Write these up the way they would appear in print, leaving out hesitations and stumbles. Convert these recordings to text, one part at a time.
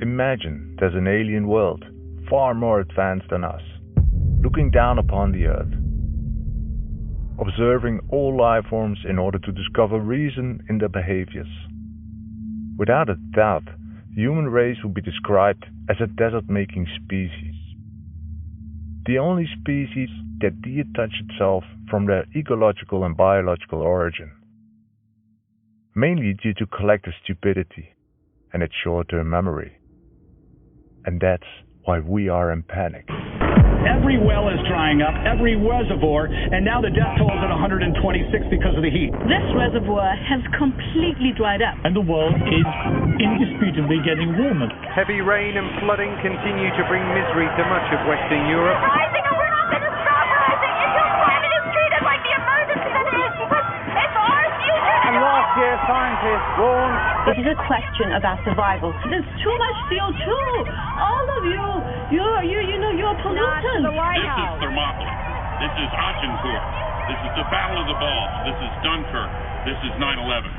Imagine there's an alien world, far more advanced than us, looking down upon the Earth, observing all life forms in order to discover reason in their behaviors. Without a doubt, the human race would be described as a desert-making species. The only species that detach itself from their ecological and biological origin, mainly due to collective stupidity and its short-term memory. And that's why we are in panic. Every well is drying up, every reservoir, and now the death toll is at 126 because of the heat. This reservoir has completely dried up. And the world is indisputably getting warmer. Heavy rain and flooding continue to bring misery to much of Western Europe. Rising, and we're not going to stop rising until climate is treated like the emergency that it is, because it's our future. And last year, scientists warned. It is a question of our survival. There's too much CO2. All of you're pollutants. This is Thermopylae. This is Agincourt. This is the Battle of the Bulge. This is Dunkirk. This is 9/11.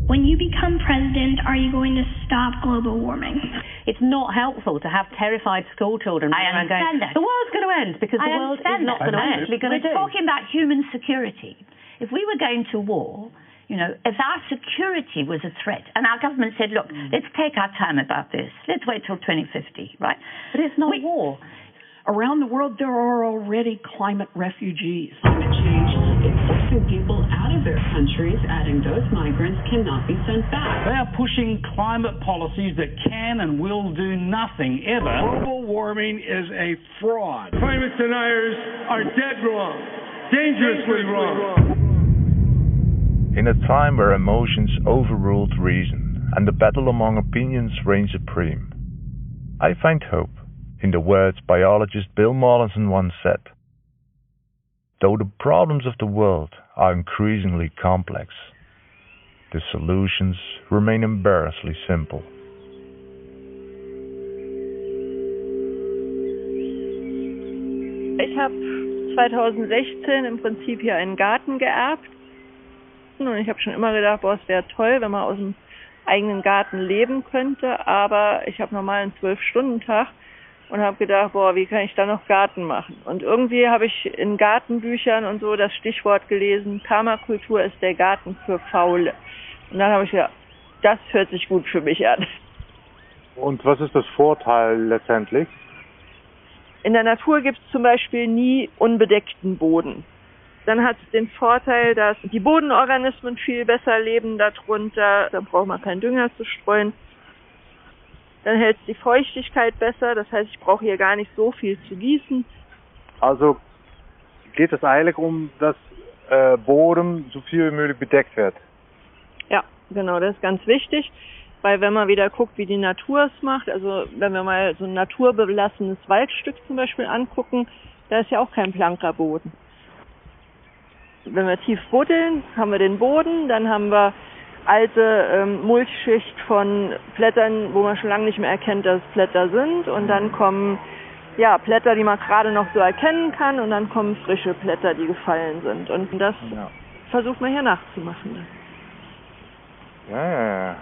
When you become president, are you going to stop global warming? It's not helpful to have terrified school children. I understand that. The world's going to end because the world is not going to end. We're talking about human security. If we were going to war, if our security was a threat, and our government said, look, let's take our time about this. Let's wait till 2050, right? But it's not war. Around the world, there are already climate refugees. Climate change is forcing people out of their countries, adding those migrants cannot be sent back. They are pushing climate policies that can and will do nothing ever. Global warming is a fraud. Climate deniers are dead wrong, dangerously wrong. In a time where emotions overruled reason and the battle among opinions reigned supreme, I find hope in the words biologist Bill Mollison once said, "Though the problems of the world are increasingly complex, the solutions remain embarrassingly simple." Ich habe 2016 im Prinzip hier einen Garten geerbt. Und ich habe schon immer gedacht, es wäre toll, wenn man aus dem eigenen Garten leben könnte. Aber ich habe normal einen 12-Stunden-Tag und habe gedacht, wie kann ich da noch Garten machen? Und irgendwie habe ich in Gartenbüchern und so das Stichwort gelesen, Permakultur ist der Garten für Faule. Und dann habe ich gedacht, das hört sich gut für mich an. Und was ist das Vorteil letztendlich? In der Natur gibt es zum Beispiel nie unbedeckten Boden. Dann hat es den Vorteil, dass die Bodenorganismen viel besser leben darunter. Da braucht man keinen Dünger zu streuen. Dann hält die Feuchtigkeit besser. Das heißt, ich brauche hier gar nicht so viel zu gießen. Also geht es eigentlich um, dass Boden so viel wie möglich bedeckt wird? Ja, genau, das ist ganz wichtig. Weil wenn man wieder guckt, wie die Natur es macht, also wenn wir mal so ein naturbelassenes Waldstück zum Beispiel angucken, da ist ja auch kein blanker Boden. Wenn wir tief buddeln, haben wir den Boden, dann haben wir alte Mulchschicht von Blättern, wo man schon lange nicht mehr erkennt, dass es Blätter sind. Und dann kommen Blätter, die man gerade noch so erkennen kann. Und dann kommen frische Blätter, die gefallen sind. Und das versucht man hier nachzumachen. Ja.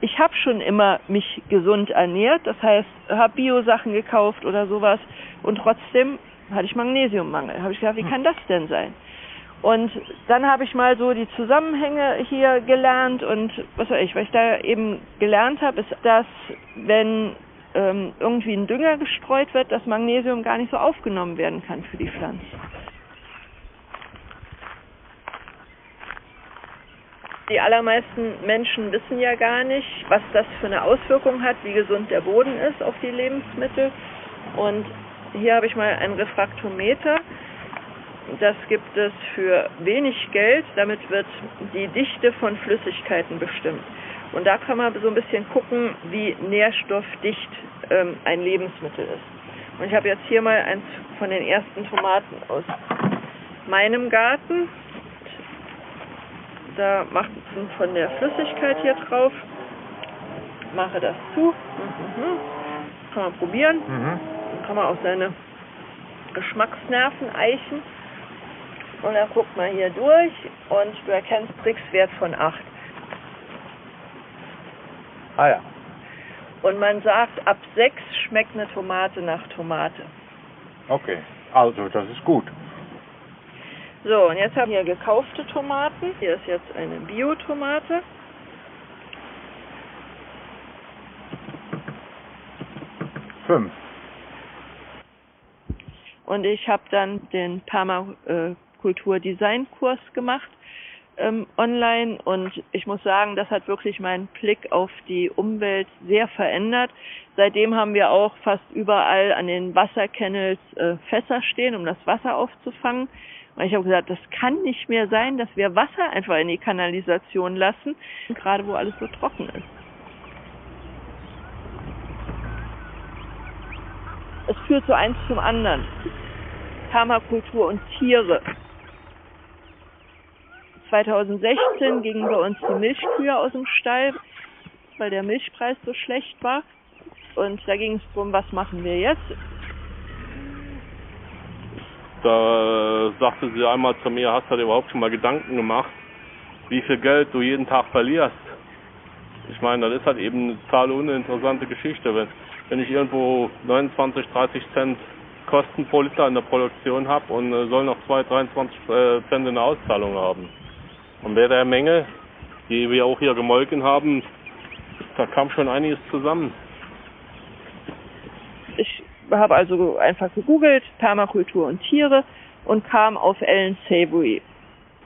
Ich habe schon immer mich gesund ernährt. Das heißt, habe Bio-Sachen gekauft oder sowas. Und trotzdem hatte ich Magnesiummangel. Da habe ich gedacht, wie kann das denn sein? Und dann habe ich mal so die Zusammenhänge hier gelernt und was ich da eben gelernt habe, ist, dass wenn irgendwie ein Dünger gestreut wird, das Magnesium gar nicht so aufgenommen werden kann für die Pflanze. Die allermeisten Menschen wissen ja gar nicht, was das für eine Auswirkung hat, wie gesund der Boden ist auf die Lebensmittel. Und hier habe ich mal ein Refraktometer. Das gibt es für wenig Geld. Damit wird die Dichte von Flüssigkeiten bestimmt. Und da kann man so ein bisschen gucken, wie nährstoffdicht ein Lebensmittel ist. Und ich habe jetzt hier mal eins von den ersten Tomaten aus meinem Garten. Da macht es von der Flüssigkeit hier drauf. Mache das zu. Kann man probieren. Dann kann man auch seine Geschmacksnerven eichen. Und dann guckt man hier durch und du erkennst Trix-Wert von 8. Ah ja. Und man sagt, ab 6 schmeckt eine Tomate nach Tomate. Okay, also das ist gut. So, und jetzt haben wir hier gekaufte Tomaten. Hier ist jetzt eine Biotomate. Fünf. Und ich habe dann den Permakultur-Design-Kurs gemacht online, und ich muss sagen, das hat wirklich meinen Blick auf die Umwelt sehr verändert. Seitdem haben wir auch fast überall an den Wasserkennels Fässer stehen, um das Wasser aufzufangen. Und ich habe gesagt, das kann nicht mehr sein, dass wir Wasser einfach in die Kanalisation lassen, gerade wo alles so trocken ist. Es führt so eins zum anderen. Permakultur und Tiere. 2016 gingen bei uns die Milchkühe aus dem Stall, weil der Milchpreis so schlecht war. Und da ging es darum, was machen wir jetzt? Da sagte sie einmal zu mir, hast du dir überhaupt schon mal Gedanken gemacht, wie viel Geld du jeden Tag verlierst? Ich meine, das ist halt eben eine total uninteressante Geschichte. Wenn ich irgendwo 29, 30 Cent Kosten pro Liter in der Produktion habe und soll noch 23 Cent in der Auszahlung haben. Und bei der Menge, die wir auch hier gemolken haben, da kam schon einiges zusammen. Ich habe also einfach gegoogelt, Permakultur und Tiere, und kam auf Ellen Savory.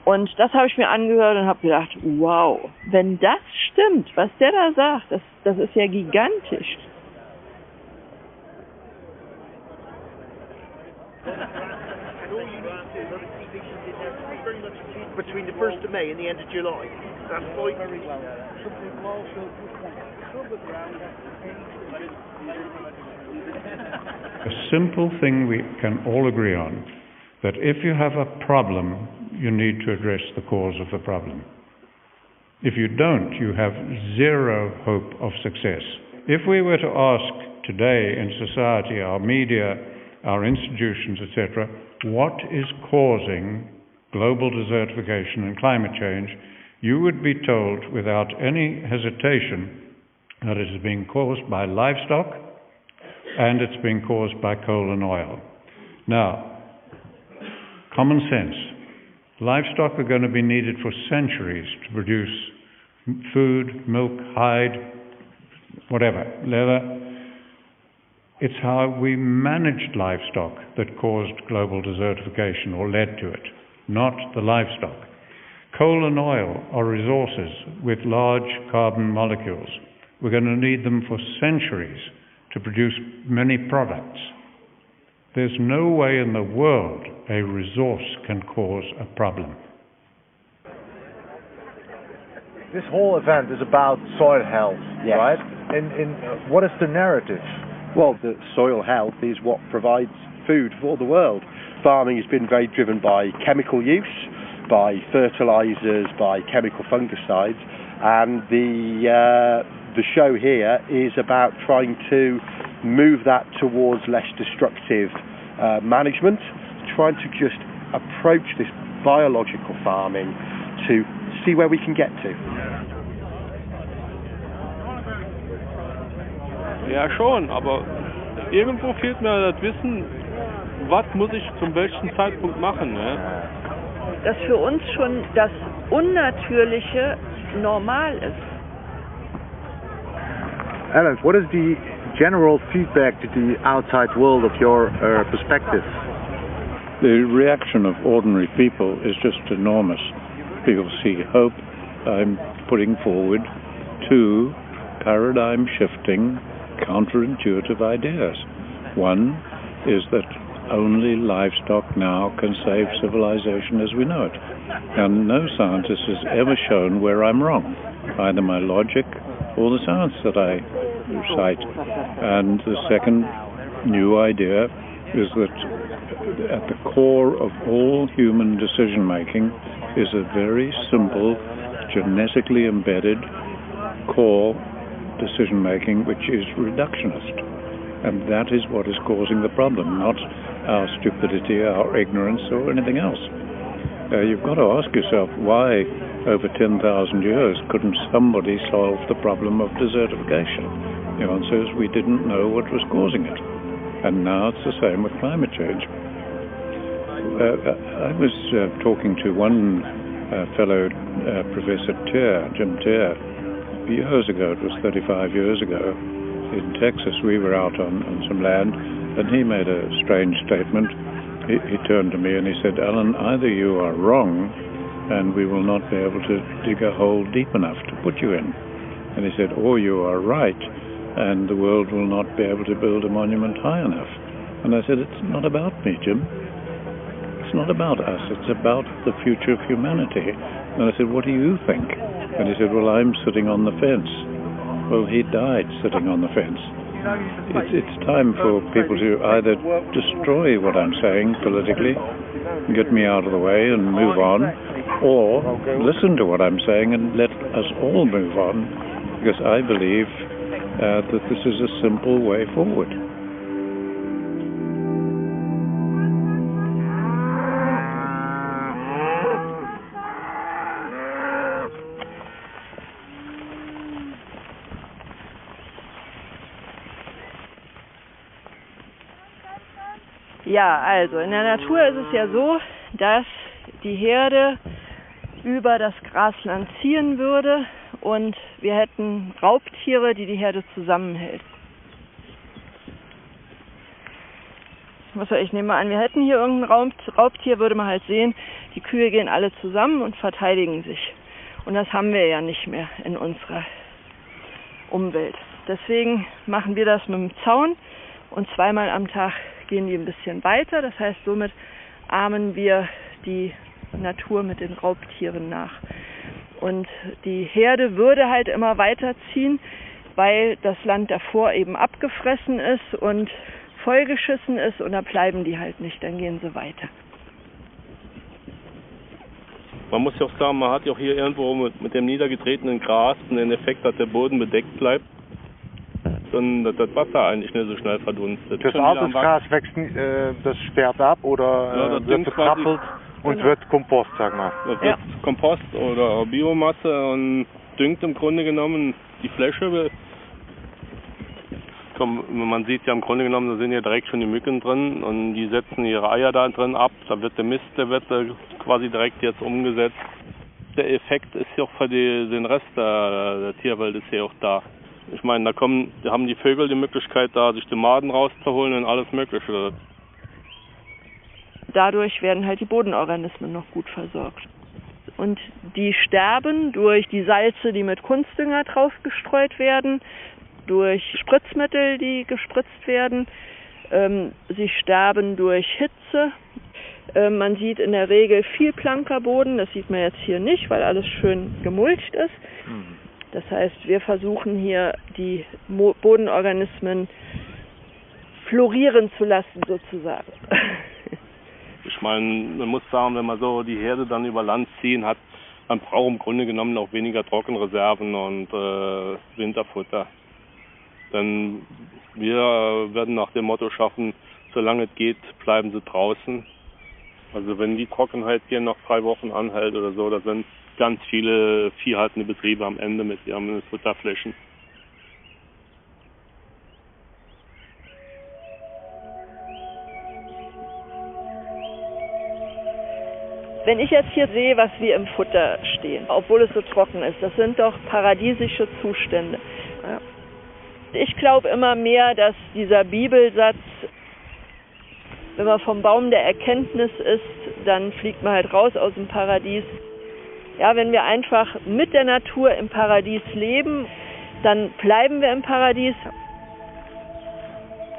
Und das habe ich mir angehört und habe gedacht, wow, wenn das stimmt, was der da sagt, das ist ja gigantisch. Between the 1st of May and the end of July. That's quite very well. A simple thing we can all agree on, that if you have a problem, you need to address the cause of the problem. If you don't, you have zero hope of success. If we were to ask today in society, our media, our institutions, etc., what is causing global desertification and climate change, you would be told without any hesitation that it is being caused by livestock and it's being caused by coal and oil. Now, common sense. Livestock are going to be needed for centuries to produce food, milk, hide, whatever, leather. It's how we managed livestock that caused global desertification or led to it, not the livestock. Coal and oil are resources with large carbon molecules. We're going to need them for centuries to produce many products. There's no way in the world a resource can cause a problem. This whole event is about soil health, yes. Right? And what is the narrative? Well, the soil health is what provides food for the world. Farming has been very driven by chemical use, by fertilizers, by chemical fungicides, and the show here is about trying to move that towards less destructive management, trying to just approach this biological farming to see where we can get to. Ja schon, aber irgendwo fehlt mir das Wissen, was muss ich zum welchen Zeitpunkt machen. Ne? Dass für uns schon das Unnatürliche normal ist. Ellen, what is the general feedback to the outside world of your perspective? The reaction of ordinary people is just enormous. People see hope. I'm putting forward two paradigm-shifting, counterintuitive ideas. One is that only livestock now can save civilization as we know it. And no scientist has ever shown where I'm wrong, either my logic or the science that I cite. And the second new idea is that at the core of all human decision-making is a very simple, genetically embedded core decision-making which is reductionist. And that is what is causing the problem, not our stupidity, our ignorance, or anything else. You've got to ask yourself why, over 10,000 years, couldn't somebody solve the problem of desertification? The answer is we didn't know what was causing it. And now it's the same with climate change. I was talking to one fellow Professor Jim Tier, years ago, it was 35 years ago, in Texas. We were out on some land, and he made a strange statement. He turned to me and he said, "Alan, either you are wrong, and we will not be able to dig a hole deep enough to put you in. And he said, or you are right, and the world will not be able to build a monument high enough." And I said, "It's not about me, Jim. It's not about us. It's about the future of humanity." And I said, "What do you think?" And he said, "Well, I'm sitting on the fence." Well, he died sitting on the fence. It's time for people to either destroy what I'm saying politically, get me out of the way and move on, or listen to what I'm saying and let us all move on, because I believe that this is a simple way forward. Ja, also in der Natur ist es ja so, dass die Herde über das Grasland ziehen würde und wir hätten Raubtiere, die die Herde zusammenhält. Ich nehme mal an, wir hätten hier irgendein Raubtier, würde man halt sehen, die Kühe gehen alle zusammen und verteidigen sich. Und das haben wir ja nicht mehr in unserer Umwelt. Deswegen machen wir das mit dem Zaun und zweimal am Tag gehen die ein bisschen weiter. Das heißt, somit ahmen wir die Natur mit den Raubtieren nach. Und die Herde würde halt immer weiterziehen, weil das Land davor eben abgefressen ist und vollgeschissen ist und da bleiben die halt nicht, dann gehen sie weiter. Man muss ja auch sagen, man hat ja auch hier irgendwo mit dem niedergetretenen Gras den Effekt, dass der Boden bedeckt bleibt und dass das Wasser eigentlich nicht so schnell verdunstet. Das alte Gras wächst, das sperrt ab oder wird vertrappelt und wird Kompost, sag mal. Das wird Kompost oder Biomasse und düngt im Grunde genommen die Fläche. Man sieht ja im Grunde genommen, da sind ja direkt schon die Mücken drin und die setzen ihre Eier da drin ab. Da wird der Mist, der wird quasi direkt jetzt umgesetzt. Der Effekt ist ja auch für den Rest der Tierwelt ist ja auch da. Ich meine, da haben die Vögel die Möglichkeit, da sich die Maden rauszuholen und alles Mögliche. Dadurch werden halt die Bodenorganismen noch gut versorgt. Und die sterben durch die Salze, die mit Kunstdünger drauf gestreut werden, durch Spritzmittel, die gespritzt werden. Sie sterben durch Hitze. Man sieht in der Regel viel blanker Boden. Das sieht man jetzt hier nicht, weil alles schön gemulcht ist. Das heißt, wir versuchen hier die Bodenorganismen florieren zu lassen, sozusagen. Ich meine, man muss sagen, wenn man so die Herde dann über Land ziehen hat, man braucht im Grunde genommen auch weniger Trockenreserven und Winterfutter. Denn wir werden nach dem Motto schaffen, solange es geht, bleiben sie draußen. Also wenn die Trockenheit hier noch 3 Wochen anhält oder so, da sind ganz viele viehhaltende Betriebe am Ende mit ihren Futterflächen. Wenn ich jetzt hier sehe, was wir im Futter stehen, obwohl es so trocken ist, das sind doch paradiesische Zustände. Ja. Ich glaube immer mehr, dass dieser Bibelsatz, wenn man vom Baum der Erkenntnis isst, dann fliegt man halt raus aus dem Paradies. Ja, wenn wir einfach mit der Natur im Paradies leben, dann bleiben wir im Paradies.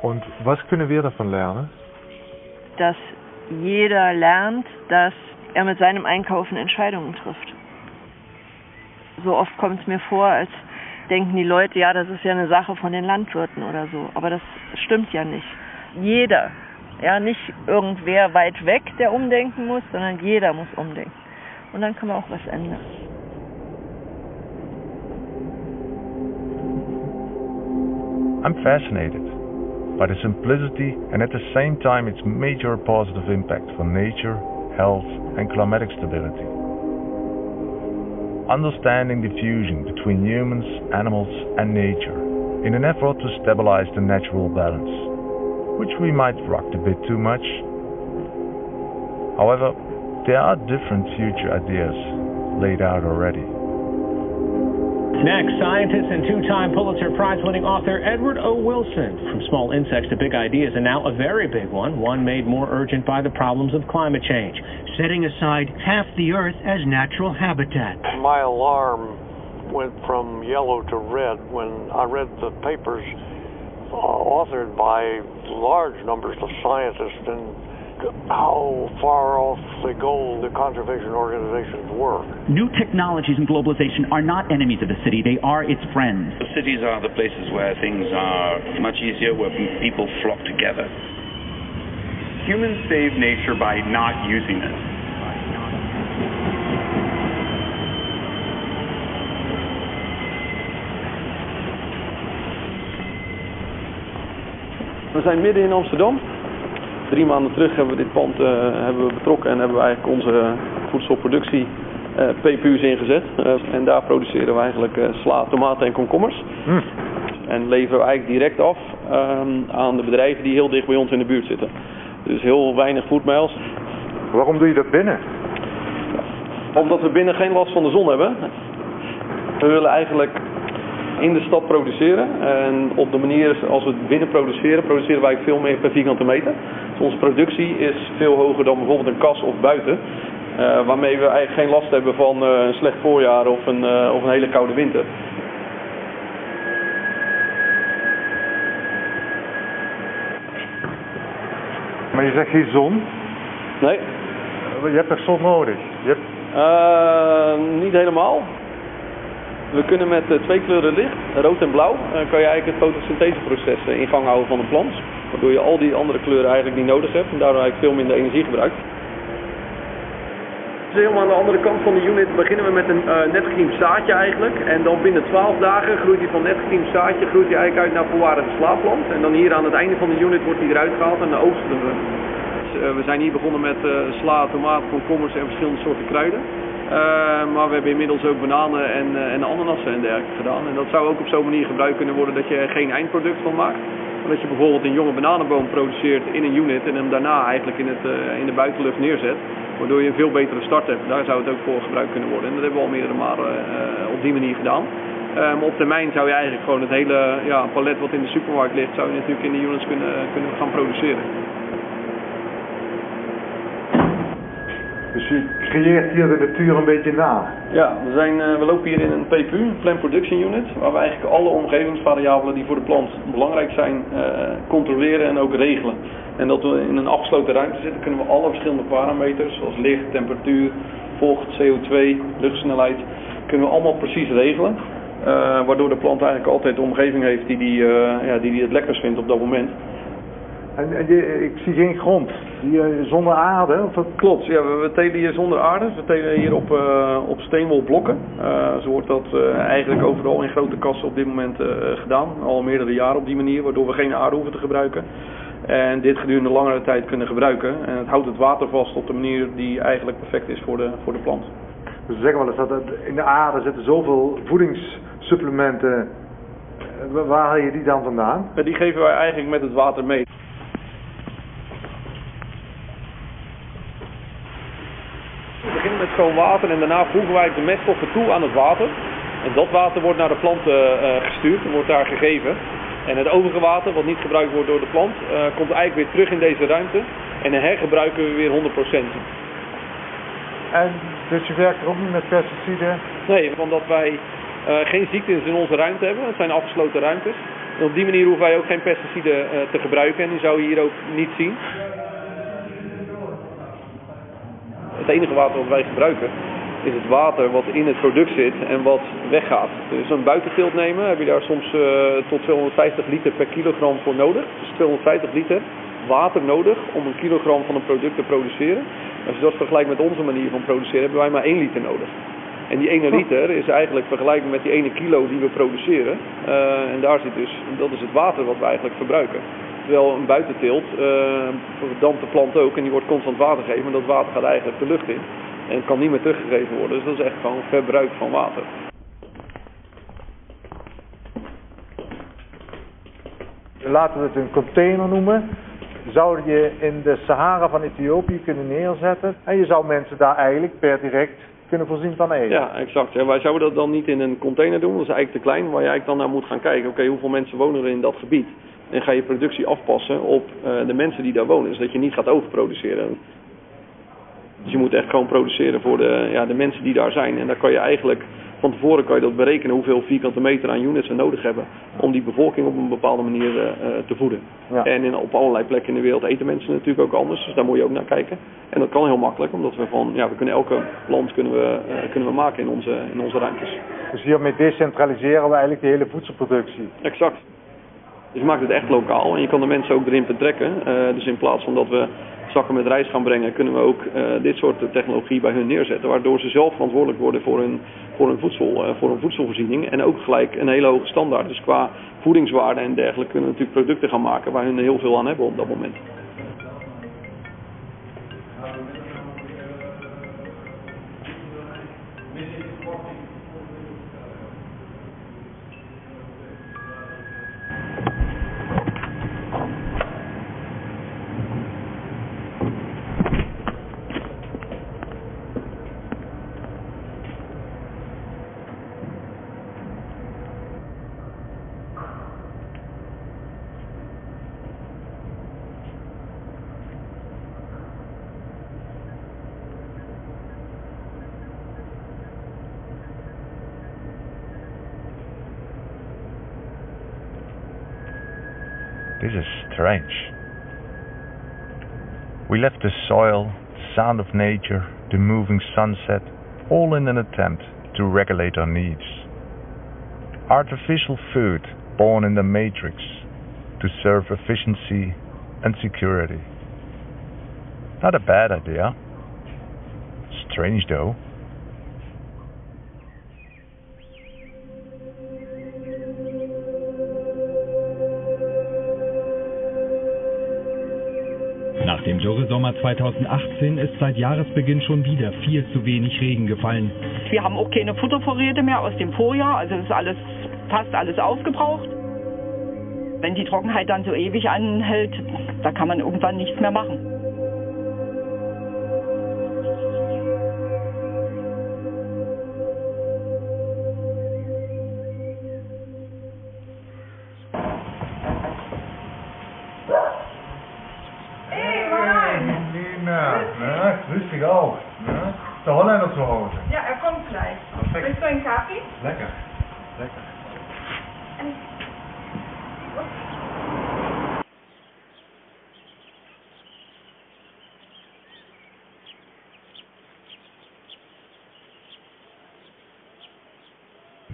Und was können wir davon lernen? Dass jeder lernt, dass er mit seinem Einkaufen Entscheidungen trifft. So oft kommt es mir vor, als denken die Leute, ja, das ist ja eine Sache von den Landwirten oder so. Aber das stimmt ja nicht. Jeder, ja, nicht irgendwer weit weg, der umdenken muss, sondern jeder muss umdenken. Und dann kann man auch was ändern. I'm fascinated by the simplicity and at the same time its major positive impact for nature, health and climatic stability. Understanding the fusion between humans, animals and nature in an effort to stabilize the natural balance, which we might rock a bit too much. However, there are different future ideas laid out already. Next, scientist and two-time Pulitzer Prize-winning author Edward O. Wilson. From small insects to big ideas, and now a very big one made more urgent by the problems of climate change. Setting aside half the Earth as natural habitat. My alarm went from yellow to red when I read the papers authored by large numbers of scientists and how far off the goal the conservation organizations were. New technologies and globalization are not enemies of the city, they are its friends. The cities are the places where things are much easier, where people flock together. Humans save nature by not using it. We zijn midden in Amsterdam. 3 maanden terug hebben we dit pand betrokken en hebben we eigenlijk onze voedselproductie PPU's ingezet. En daar produceren we eigenlijk sla, tomaten en komkommers. En leveren we eigenlijk direct af aan de bedrijven die heel dicht bij ons in de buurt zitten. Dus heel weinig foodmiles. Waarom doe je dat binnen? Omdat we binnen geen last van de zon hebben. We willen eigenlijk in de stad produceren. En op de manier als we het binnen produceren wij veel meer per vierkante meter. Dus onze productie is veel hoger dan bijvoorbeeld een kas of buiten. Waarmee we eigenlijk geen last hebben van een slecht voorjaar of een hele koude winter. Maar je zegt geen zon? Nee. Je hebt er zon nodig? Niet helemaal. We kunnen met 2 kleuren licht, rood en blauw, kan je eigenlijk het fotosyntheseproces in gang houden van een plant. Waardoor je al die andere kleuren eigenlijk niet nodig hebt en daardoor eigenlijk veel minder energie gebruikt. Dus helemaal aan de andere kant van de unit beginnen we met een net gekiemd zaadje eigenlijk. En dan binnen 12 dagen groeit hij van net gekiemd zaadje eigenlijk uit naar volwaardige slaapplant. En dan hier aan het einde van de unit wordt hij eruit gehaald en dan oogsten we. We zijn hier begonnen met sla, tomaten, komkommers en verschillende soorten kruiden. Maar we hebben inmiddels ook bananen en ananassen en dergelijke gedaan. En dat zou ook op zo'n manier gebruikt kunnen worden dat je er geen eindproduct van maakt. Maar dat je bijvoorbeeld een jonge bananenboom produceert in een unit en hem daarna eigenlijk in de buitenlucht neerzet. Waardoor je een veel betere start hebt. Daar zou het ook voor gebruikt kunnen worden. En dat hebben we al meerdere malen op die manier gedaan. Maar op termijn zou je eigenlijk gewoon het hele palet wat in de supermarkt ligt, zou je natuurlijk in de units kunnen gaan produceren. Dus je creëert hier de natuur een beetje na? Ja, we lopen hier in een PPU, een Plant Production Unit, waar we eigenlijk alle omgevingsvariabelen die voor de plant belangrijk zijn, controleren en ook regelen. En dat we in een afgesloten ruimte zitten, kunnen we alle verschillende parameters, zoals licht, temperatuur, vocht, CO2, luchtsnelheid, kunnen we allemaal precies regelen. Waardoor de plant eigenlijk altijd de omgeving heeft die het lekkerst vindt op dat moment. En ik zie geen grond, zonder aarde? Of dat... Klopt, ja, we telen hier zonder aarde. We telen hier op steenwolblokken. Zo wordt dat eigenlijk overal in grote kassen op dit moment gedaan. Al meerdere jaren op die manier, waardoor we geen aarde hoeven te gebruiken. En dit gedurende langere tijd kunnen gebruiken. En het houdt het water vast op de manier die eigenlijk perfect is voor de plant. Dus we zeggen wel eens dat in de aarde zitten zoveel voedingssupplementen. Waar haal je die dan vandaan? Die geven wij eigenlijk met het water mee. We beginnen met schoon water en daarna voegen wij de meststoffen toe aan het water. En dat water wordt naar de plant gestuurd en wordt daar gegeven. En het overige water, wat niet gebruikt wordt door de plant, komt eigenlijk weer terug in deze ruimte. En dan hergebruiken we weer 100%. En dus je werkt er ook niet met pesticiden? Nee, omdat wij geen ziektes in onze ruimte hebben. Het zijn afgesloten ruimtes. En op die manier hoeven wij ook geen pesticiden te gebruiken. En die zou je hier ook niet zien. Het enige water wat wij gebruiken is het water wat in het product zit en wat weggaat. Dus een buitenteelt nemen heb je daar soms tot 250 liter per kilogram voor nodig. Dus 250 liter water nodig om een kilogram van een product te produceren. Als je dat vergelijkt met onze manier van produceren, hebben wij maar 1 liter nodig. En die 1 liter is eigenlijk vergelijkbaar met die 1 kilo die we produceren. En daar zit dus, dat is het water wat we eigenlijk verbruiken. Terwijl een buitenteelt verdampt de plant ook en die wordt constant water gegeven. Maar dat water gaat eigenlijk de lucht in en kan niet meer teruggegeven worden. Dus dat is echt gewoon verbruik van water. laten we het een container noemen, zou je in de Sahara van Ethiopië kunnen neerzetten en je zou mensen daar eigenlijk per direct kunnen voorzien van eten. Ja, exact. Ja, wij zouden dat dan niet in een container doen, dat is eigenlijk te klein, waar je eigenlijk dan naar moet gaan kijken, oké, hoeveel mensen wonen er in dat gebied? En ga je productie afpassen op de mensen die daar wonen, dus dat je niet gaat overproduceren. Dus je moet echt gewoon produceren voor de mensen die daar zijn. En daar kan je eigenlijk, van tevoren kan je dat berekenen hoeveel vierkante meter aan units we nodig hebben om die bevolking op een bepaalde manier te voeden. Ja. En op allerlei plekken in de wereld eten mensen natuurlijk ook anders, dus daar moet je ook naar kijken. En dat kan heel makkelijk, omdat we kunnen elke land kunnen we maken in onze ruimtes. Dus hiermee decentraliseren we eigenlijk de hele voedselproductie. Exact. Dus je maakt het echt lokaal en je kan de mensen ook erin betrekken. Dus in plaats van dat we zakken met rijst gaan brengen, kunnen we ook dit soort technologie bij hun neerzetten. Waardoor ze zelf verantwoordelijk worden voor hun voedselvoorziening. En ook gelijk een hele hoge standaard. Dus qua voedingswaarde en dergelijke kunnen we natuurlijk producten gaan maken waar hun heel veel aan hebben op dat moment. This is strange. We left the soil, the sound of nature, the moving sunset, all in an attempt to regulate our needs. Artificial food born in the matrix to serve efficiency and security. Not a bad idea. Strange though. Nach dem Dürresommer 2018 ist seit Jahresbeginn schon wieder viel zu wenig Regen gefallen. Wir haben auch keine Futtervorräte mehr aus dem Vorjahr, also ist fast alles aufgebraucht. Wenn die Trockenheit dann so ewig anhält, da kann man irgendwann nichts mehr machen. Grüß dich auch. Ne? Ist der Holländer zu Hause? Ja, er kommt gleich. Perfekt. Willst du einen Kaffee? Lecker. Lecker.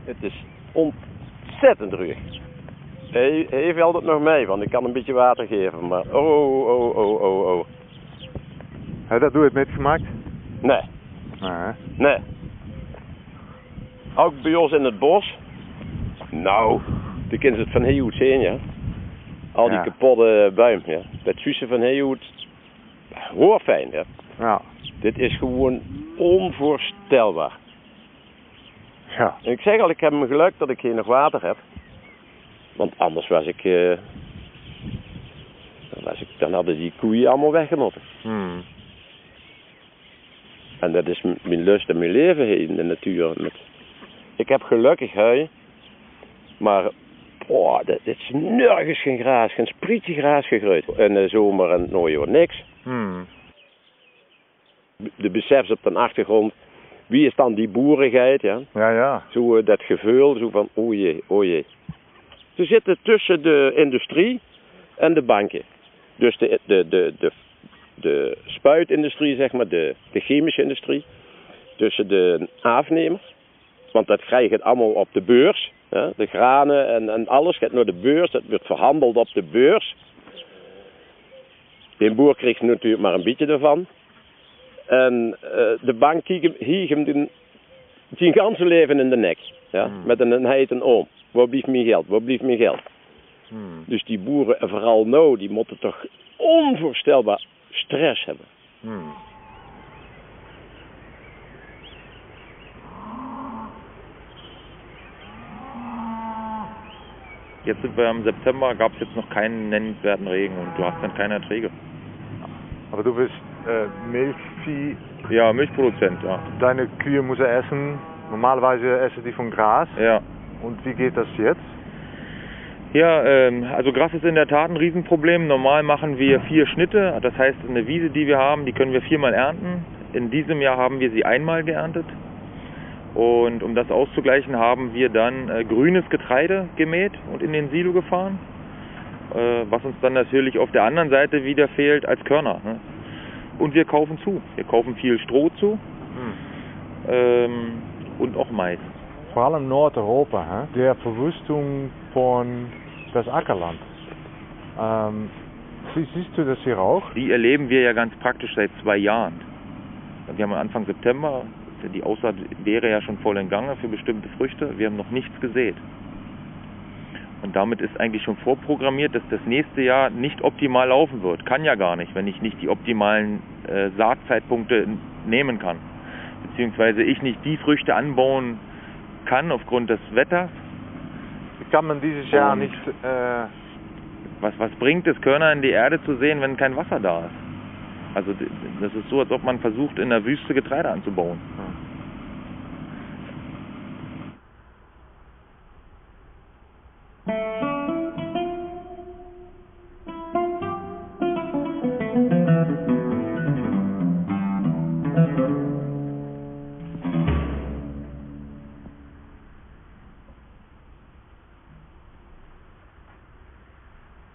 Het is ontzettend ruig. Hij valt het nog mee, want ik kan een beetje water geven, maar oh. Heb je dat nooit metgemaakt? Nee. Nee. Ook bij ons in het bos. Nou, dan kunnen ze het van heel goed zien, ja. Al die kapotte buim, ja. Dat zussen van heel goed. Hoor fijn, ja. Ja. Dit is gewoon onvoorstelbaar. Ja. En ik zeg al, ik heb mijn geluk dat ik hier nog water heb. Want anders dan hadden die koeien allemaal weggemotten. En dat is mijn lust en mijn leven hier in de natuur. Ik heb gelukkig hui, maar dit is nergens geen gras, geen sprietje gras gegroeid. In de zomer en het najaar niks. De besef op de achtergrond, wie is dan die boerigheid, ja? Ja. Zo dat gevoel, zo van o jee. Ze zitten tussen de industrie en de banken. Dus de spuitindustrie, zeg maar, de chemische industrie. Tussen de afnemers. Want dat krijg je allemaal op de beurs. Hè? De granen en alles gaat naar de beurs. Dat wordt verhandeld op de beurs. De boer kreeg natuurlijk maar een beetje ervan. En de bank hieg hem zijn ganse leven in de nek. Ja? Met een heid en oom. Waar blijft mijn geld? Dus die boeren, en vooral nou, die moeten toch onvoorstelbaar stress hebben. Jetzt sind wir im September, gab es jetzt noch keinen nennenswerten Regen und du hast dann keine Erträge. Aber du bist Milchvieh? Ja, Milchproduzent, ja. Deine Kühe müssen essen, normalerweise essen die von Gras. Ja. Und wie geht das jetzt? Ja, also Gras ist in der Tat ein Riesenproblem. Normal machen wir 4 Schnitte, das heißt eine Wiese, die wir haben, die können wir 4-mal ernten. In diesem Jahr haben wir sie 1-mal geerntet. Und um das auszugleichen, haben wir dann grünes Getreide gemäht und in den Silo gefahren, was uns dann natürlich auf der anderen Seite wieder fehlt als Körner. Ne? Und wir kaufen zu. Wir kaufen viel Stroh zu und auch Mais. Vor allem Nordeuropa, der Verwüstung von das Ackerland. Siehst du das hier auch? Die erleben wir ja ganz praktisch seit 2 Jahren. Wir haben Anfang September, die Aussaat wäre ja schon voll in Gange für bestimmte Früchte. Wir haben noch nichts gesät. Und damit ist eigentlich schon vorprogrammiert, dass das nächste Jahr nicht optimal laufen wird. Kann ja gar nicht, wenn ich nicht die optimalen Saatzeitpunkte nehmen kann. Beziehungsweise ich nicht die Früchte anbauen kann aufgrund des Wetters. Kann man dieses Jahr nicht... Was bringt es, Körner in die Erde zu sehen, wenn kein Wasser da ist? Also das ist so, als ob man versucht, in der Wüste Getreide anzubauen.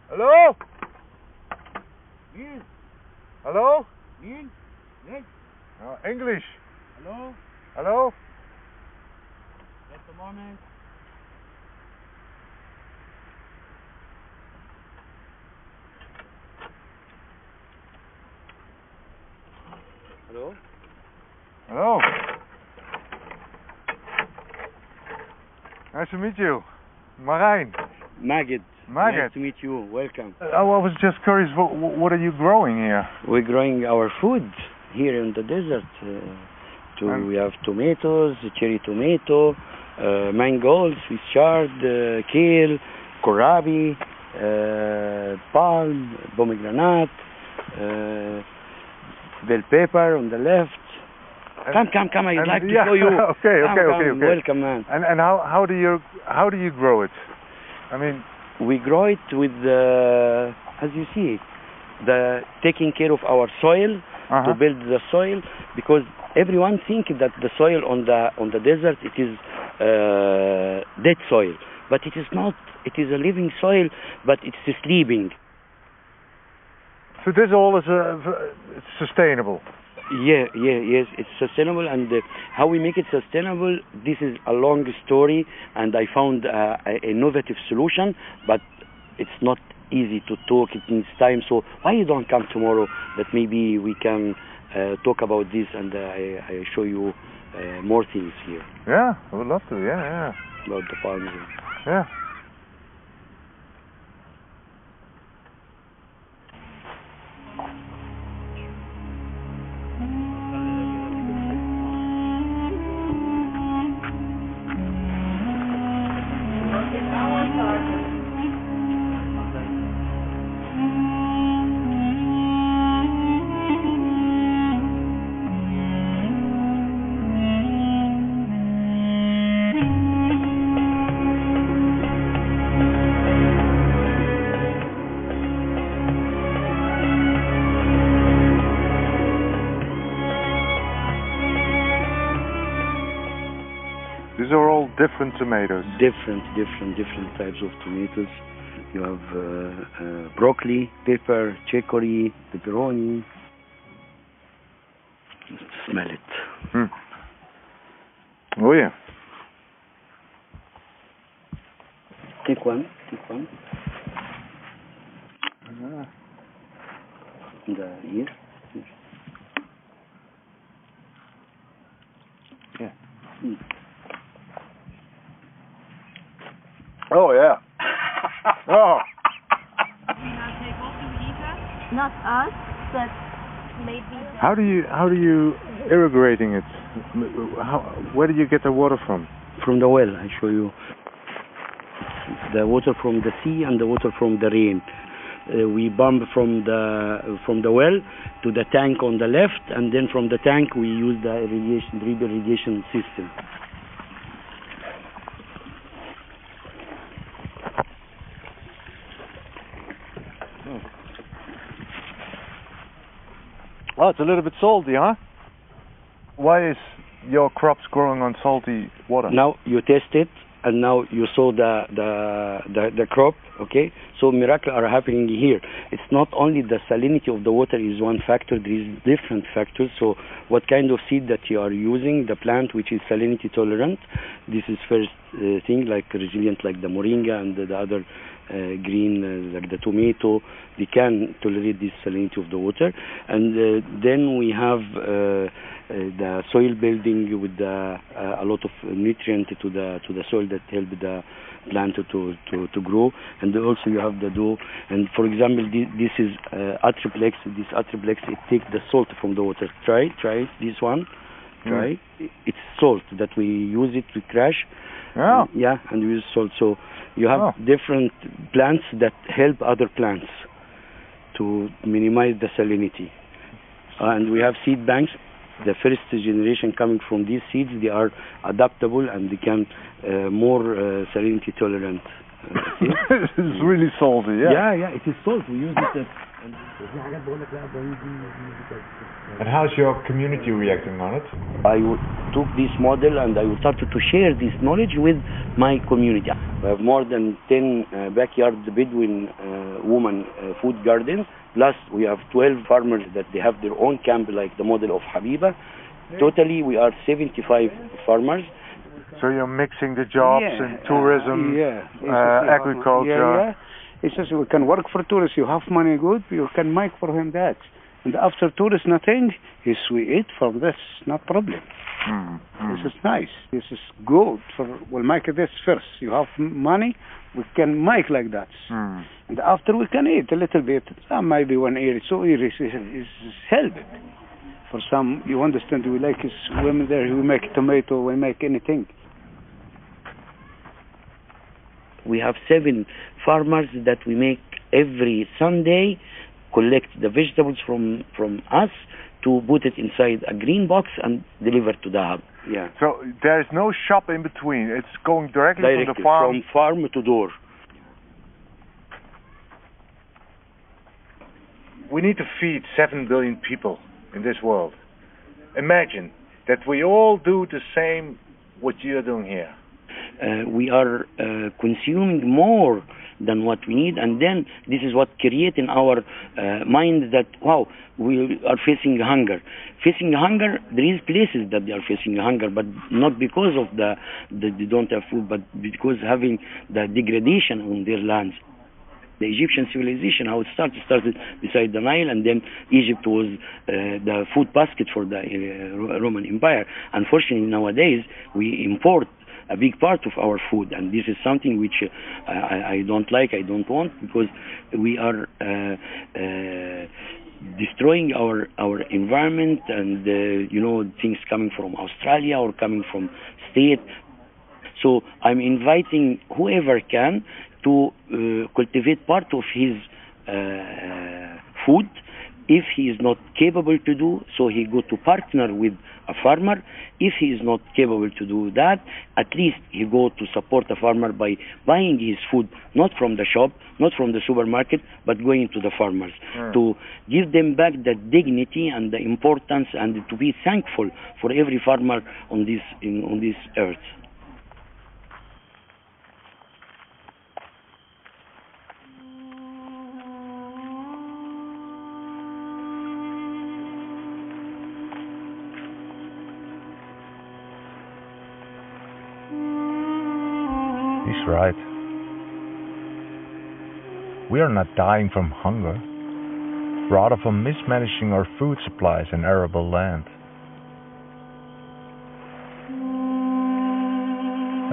Hallo? Hallo? English. Hello? Hallo? Just a moment. Hello? Hello. Nice to meet you. Marijn. Magid. Nice to meet you. Welcome. I was just curious, what are you growing here? We're growing our food here in the desert. We have tomatoes, cherry tomato, mangoes, Swiss chard, kale, kohlrabi, palm, pomegranate, bell pepper on the left. Come! I'd like to show you. Okay. Welcome, man. And how do you grow it? I mean, we grow it with as you see, the taking care of our soil to build the soil, because everyone thinks that the soil on the desert it is dead soil, but it is not. It is a living soil, but it's sleeping. So this all is sustainable. Yes, it's sustainable, and how we make it sustainable, this is a long story, and I found an innovative solution, but it's not easy to talk, it needs time, so why you don't come tomorrow, that maybe we can talk about this, and I show you more things here. Yeah, I would love to, yeah. About the farms. Yeah. These are all different tomatoes. Different types of tomatoes. You have broccoli, pepper, chicory, pepperoni. Smell it. Oh yeah. Take one. Here. Yeah. Oh yeah. Oh. Not us, but maybe. How do you irrigating it? Where do you get the water from? From the well. I show you. the water from the sea and the water from the rain. We pump from the well to the tank on the left, and then from the tank we use the drip irrigation system. Oh, it's a little bit salty, huh? Why is your crops growing on salty water? Now you test it, and now you saw the crop, okay? So miracles are happening here. It's not only the salinity of the water is one factor, there is different factors. So what kind of seed that you are using, the plant which is salinity tolerant, this is first thing, like resilient, like the moringa and the other green, like the tomato, they can tolerate this salinity of the water. And then we have the soil building with a lot of nutrient to the soil that help the plant to grow. And also you have the dough. And for example, this is atriplex. This atriplex, it takes the salt from the water. Try it, this one. Try. It's salt that we use it to crash. Yeah, and we use salt. So you have different plants that help other plants to minimize the salinity. And we have seed banks. The first generation coming from these seeds, they are adaptable and they can more salinity tolerant. It's really salty, yeah. Yeah, it is salt. We use it. And how's your community reacting on it? I took this model and I started to share this knowledge with my community. We have more than 10 backyard Bedouin women food gardens. Plus we have 12 farmers that they have their own camp, like the model of Habiba. Totally we are 75 farmers. So you're mixing the jobs and tourism, agriculture. Yeah. It's just we can work for tourists. You have money, good. You can make for him that. And after tourists, nothing. We eat from this, no problem. This is nice. This is good. We'll make this first. You have money, we can make like that. And after we can eat a little bit. Maybe 1 year. So is help. For some, you understand, we like women there. We make tomato, we make anything. We have 7 farmers that we make every Sunday, collect the vegetables from us to put it inside a green box and deliver to the hub. Yeah. So there is no shop in between. It's going directly from the farm. From farm to door. We need to feed 7 billion people in this world. Imagine that we all do the same what you're doing here. We are consuming more than what we need, and then this is what creates in our mind that, wow, we are facing hunger. Facing hunger, there is places that they are facing hunger, but not because of they don't have food, but because having the degradation on their lands. The Egyptian civilization, how it started beside the Nile, and then Egypt was the food basket for the Roman Empire. Unfortunately, nowadays, we import a big part of our food, and this is something which I don't like, I don't want, because we are destroying our environment, and things coming from Australia or coming from state. So I'm inviting whoever can to cultivate part of his food. If he is not capable to do so, he go to partner with a farmer. If he is not capable to do that, at least he go to support a farmer by buying his food, not from the shop, not from the supermarket, but going to the farmers, to give them back the dignity and the importance, and to be thankful for every farmer on this earth. He's right. We are not dying from hunger, rather from mismanaging our food supplies and arable land.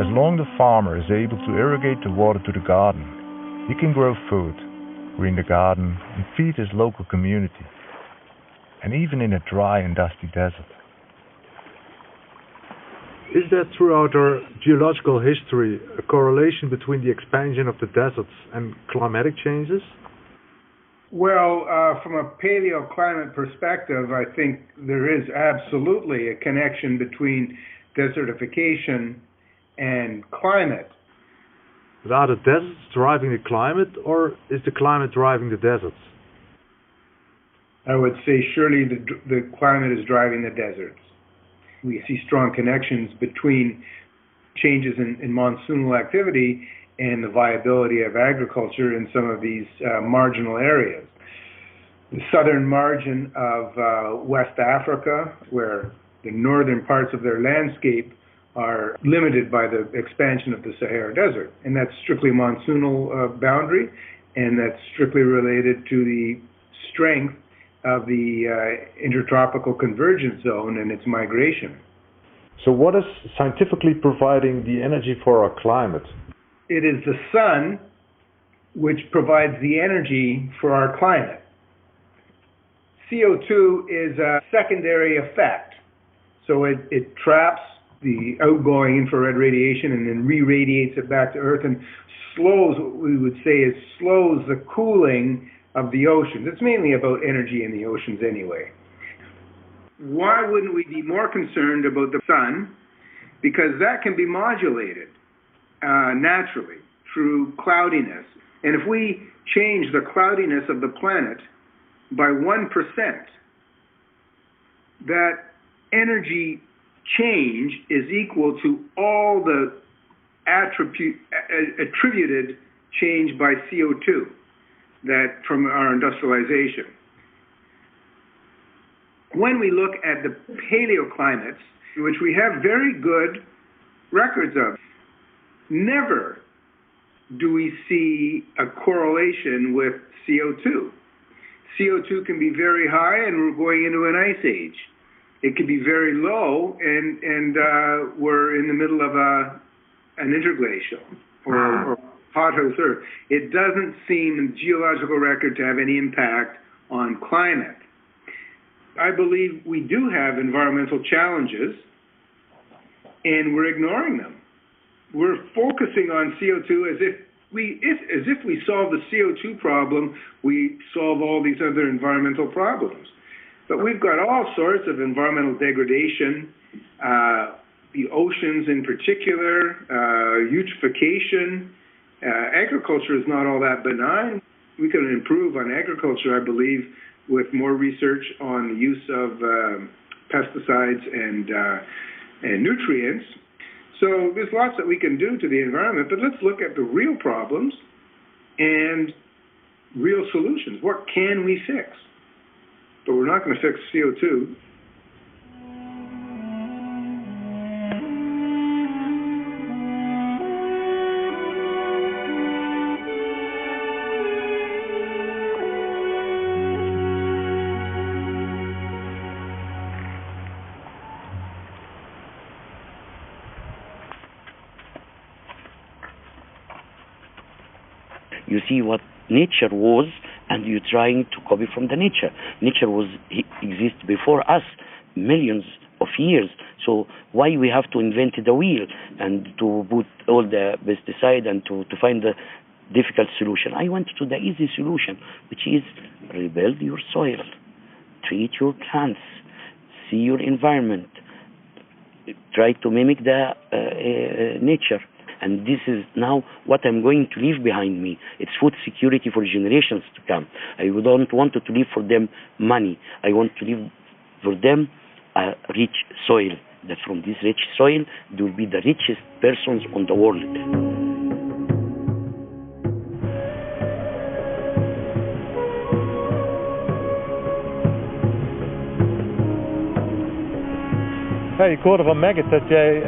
As long as the farmer is able to irrigate the water to the garden, he can grow food, green the garden, and feed his local community, and even in a dry and dusty desert. Is there throughout our geological history a correlation between the expansion of the deserts and climatic changes? Well, from a paleoclimate perspective, I think there is absolutely a connection between desertification and climate. But are the deserts driving the climate, or is the climate driving the deserts? I would say surely the climate is driving the deserts. We see strong connections between changes in monsoonal activity and the viability of agriculture in some of these marginal areas. The southern margin of West Africa, where the northern parts of their landscape are limited by the expansion of the Sahara Desert, and that's strictly monsoonal boundary, and that's strictly related to the strength of the intertropical convergence zone and its migration. So what is scientifically providing the energy for our climate? It is the sun which provides the energy for our climate. CO2 is a secondary effect. So it traps the outgoing infrared radiation and then re-radiates it back to Earth and slows, what we would say is slows the cooling of the oceans. It's mainly about energy in the oceans anyway. Why wouldn't we be more concerned about the sun? Because that can be modulated naturally through cloudiness. And if we change the cloudiness of the planet by 1%, that energy change is equal to all the attributed change by CO2 that from our industrialization. When we look at the paleoclimates, which we have very good records of, never do we see a correlation with CO2. CO2 can be very high and we're going into an ice age. It can be very low and we're in the middle of an interglacial or hothouse Earth. It doesn't seem in the geological record to have any impact on climate. I believe we do have environmental challenges and we're ignoring them. We're focusing on CO2 as if we solve the CO2 problem, we solve all these other environmental problems. But we've got all sorts of environmental degradation, the oceans in particular, eutrophication. Agriculture is not all that benign. We can improve on agriculture, I believe, with more research on the use of pesticides and nutrients. So there's lots that we can do to the environment, but let's look at the real problems and real solutions. What can we fix? But we're not going to fix CO2. You see what nature was, and you're trying to copy from the nature. Nature exists before us, millions of years. So why we have to invent the wheel and to put all the pesticide and to find the difficult solution? I went to the easy solution, which is rebuild your soil, treat your plants, see your environment, try to mimic the nature. And this is now what I'm going to leave behind me. It's food security for generations to come. I don't want to leave for them money. I want to leave for them a rich soil. That from this rich soil, they will be the richest persons on the world. Hey, ik hoorde van Maggot dat jij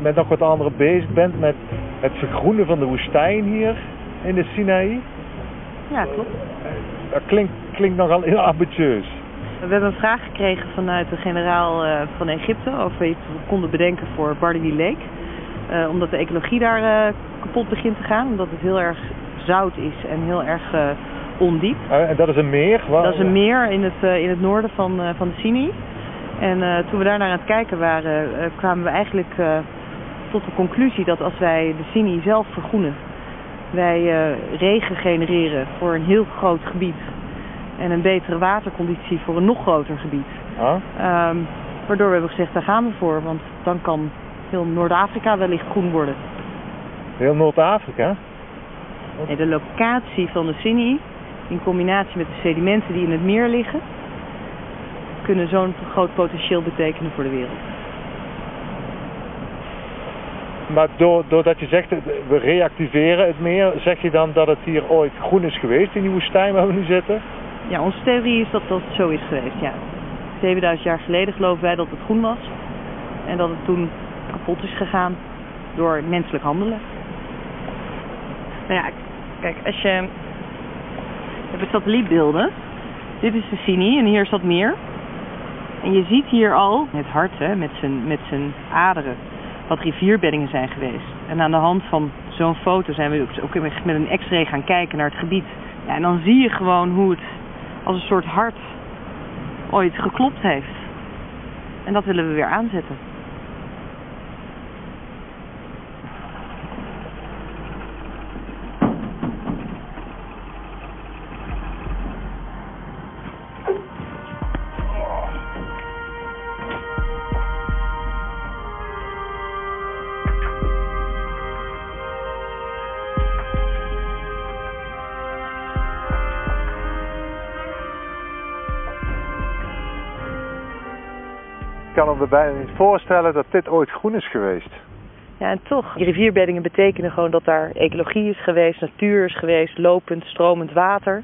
met nog wat anderen bezig bent met het vergroenen van de woestijn hier in de Sinaï. Ja, klopt. Dat klinkt nogal heel ambitieus. We hebben een vraag gekregen vanuit de generaal van Egypte over iets wat we konden bedenken voor Bardi Lake. Omdat de ecologie daar kapot begint te gaan, omdat het heel erg zout is en heel erg ondiep. En dat is een meer? Dat is een meer in het noorden van de Sinaï. En toen we daar naar aan het kijken waren, kwamen we eigenlijk tot de conclusie dat als wij de Sini zelf vergroenen, wij regen genereren voor een heel groot gebied en een betere waterconditie voor een nog groter gebied. Waardoor we hebben gezegd, daar gaan we voor, want dan kan heel Noord-Afrika wellicht groen worden. Heel Noord-Afrika? Nee, de locatie van de Sini, in combinatie met de sedimenten die in het meer liggen, kunnen zo'n groot potentieel betekenen voor de wereld. Maar doordat je zegt, we reactiveren het meer, zeg je dan dat het hier ooit groen is geweest in die woestijn waar we nu zitten? Ja, onze theorie is dat dat zo is geweest, ja. 7000 jaar geleden geloven wij dat het groen was. En dat het toen kapot is gegaan door menselijk handelen. Nou ja, kijk, als je... We hebben satellietbeelden. Dit is de Sini en hier is dat meer. En je ziet hier al het hart, hè, met zijn aderen, wat rivierbeddingen zijn geweest. En aan de hand van zo'n foto zijn we ook met een X-ray gaan kijken naar het gebied. Ja, en dan zie je gewoon hoe het als een soort hart ooit geklopt heeft. En dat willen we weer aanzetten. Ik kan me bijna niet voorstellen dat dit ooit groen is geweest. Ja, en toch. Die rivierbeddingen betekenen gewoon dat daar ecologie is geweest, natuur is geweest, lopend, stromend water.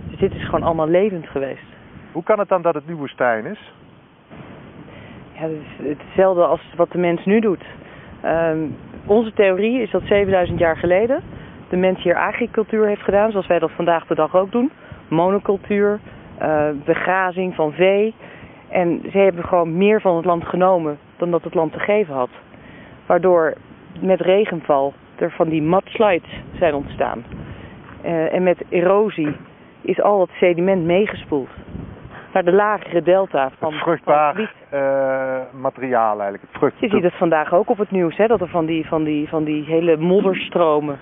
Dus dit is gewoon allemaal levend geweest. Hoe kan het dan dat het nu woestijn is? Ja, het is hetzelfde als wat de mens nu doet. Onze theorie is dat 7000 jaar geleden de mens hier agricultuur heeft gedaan, zoals wij dat vandaag de dag ook doen. Monocultuur, begrazing van vee. En ze hebben gewoon meer van het land genomen dan dat het land te geven had. Waardoor met regenval er van die mudslides zijn ontstaan. En met erosie is al het sediment meegespoeld naar de lagere delta van het vruchtbaar materiaal eigenlijk. Het frucht. Je ziet het vandaag ook op het nieuws, hè, dat er van die hele modderstromen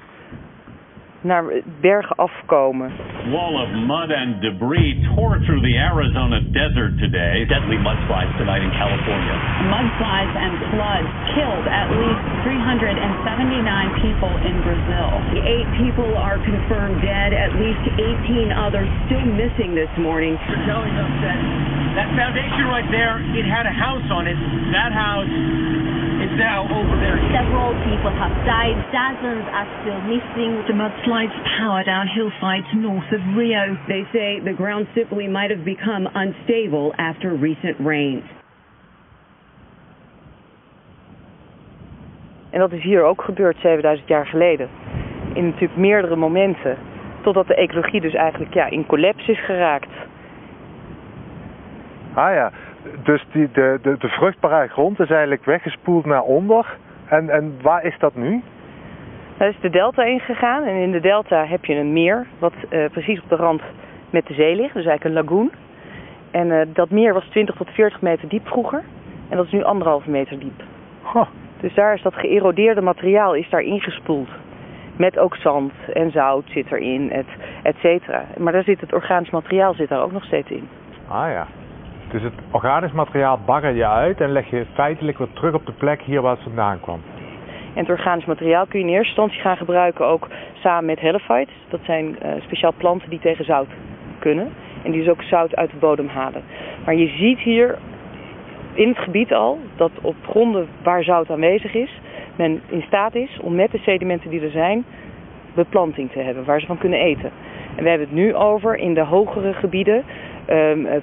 naar bergen afkomen. Wall of mud and debris tore through the Arizona desert today. Deadly mudslides tonight in California. Mudslides and floods killed at least 379 people in Brazil. 8 people are confirmed dead, at least 18 others still missing this morning. They're telling us that foundation right there, it had a house on it. That house is now over there. Several people have died. Dozens are still missing. The mudslides power down hillsides north of Rio. They say the ground simply might have become unstable after recent rains. En dat is hier ook gebeurd 7000 jaar geleden. In natuurlijk meerdere momenten. Totdat de ecologie dus eigenlijk in collapse is geraakt. Ah ja, dus de vruchtbare grond is eigenlijk weggespoeld naar onder. En waar is dat nu? Dat is de delta ingegaan. En in de delta heb je een meer wat precies op de rand met de zee ligt. Dus eigenlijk een lagoon. En dat meer was 20 tot 40 meter diep vroeger. En dat is nu 1,5 meter diep. Huh. Dus daar is dat geërodeerde materiaal is daar ingespoeld. Met ook zand en zout zit erin, et cetera. Maar daar zit het organisch materiaal zit daar ook nog steeds in. Ah ja. Dus het organisch materiaal bagger je uit en leg je feitelijk weer terug op de plek hier waar het vandaan kwam. En het organisch materiaal kun je in eerste instantie gaan gebruiken ook samen met helophytes. Dat zijn speciaal planten die tegen zout kunnen. En die dus ook zout uit de bodem halen. Maar je ziet hier in het gebied al dat op gronden waar zout aanwezig is, men in staat is om met de sedimenten die er zijn, beplanting te hebben waar ze van kunnen eten. En we hebben het nu over in de hogere gebieden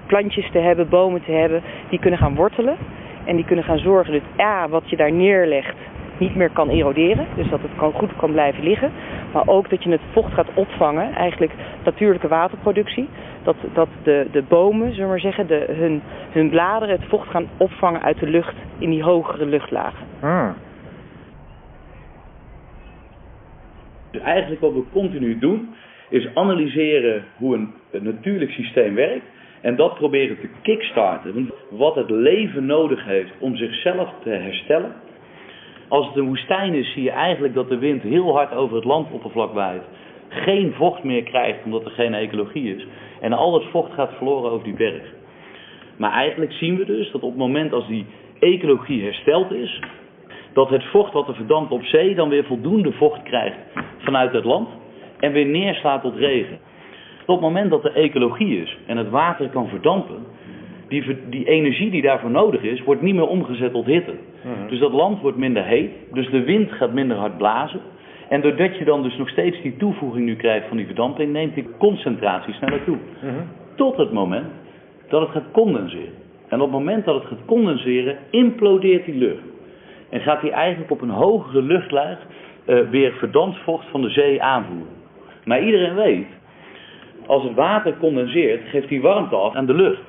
plantjes te hebben, bomen te hebben, die kunnen gaan wortelen. En die kunnen gaan zorgen dat wat je daar neerlegt niet meer kan eroderen. Dus dat het goed kan blijven liggen. Maar ook dat je het vocht gaat opvangen. Eigenlijk natuurlijke waterproductie. Dat de bomen, zullen we maar zeggen, hun bladeren het vocht gaan opvangen uit de lucht in die hogere luchtlagen. Dus eigenlijk wat we continu doen, is analyseren hoe een natuurlijk systeem werkt. En dat proberen te kickstarten. Want wat het leven nodig heeft om zichzelf te herstellen. Als het een woestijn is, zie je eigenlijk dat de wind heel hard over het landoppervlak waait. Geen vocht meer krijgt omdat er geen ecologie is. En al het vocht gaat verloren over die berg. Maar eigenlijk zien we dus dat op het moment als die ecologie hersteld is, dat het vocht wat er verdampt op zee dan weer voldoende vocht krijgt vanuit het land en weer neerslaat tot regen. Op het moment dat de ecologie is en het water kan verdampen, die energie die daarvoor nodig is, wordt niet meer omgezet tot hitte. Dus dat land wordt minder heet, dus de wind gaat minder hard blazen. En doordat je dan dus nog steeds die toevoeging nu krijgt van die verdamping, neemt die concentratie sneller toe. Tot het moment dat het gaat condenseren. En op het moment dat het gaat condenseren, implodeert die lucht. En gaat die eigenlijk op een hogere luchtlaag weer verdampt vocht van de zee aanvoeren. Maar iedereen weet, als het water condenseert, geeft die warmte af aan de lucht.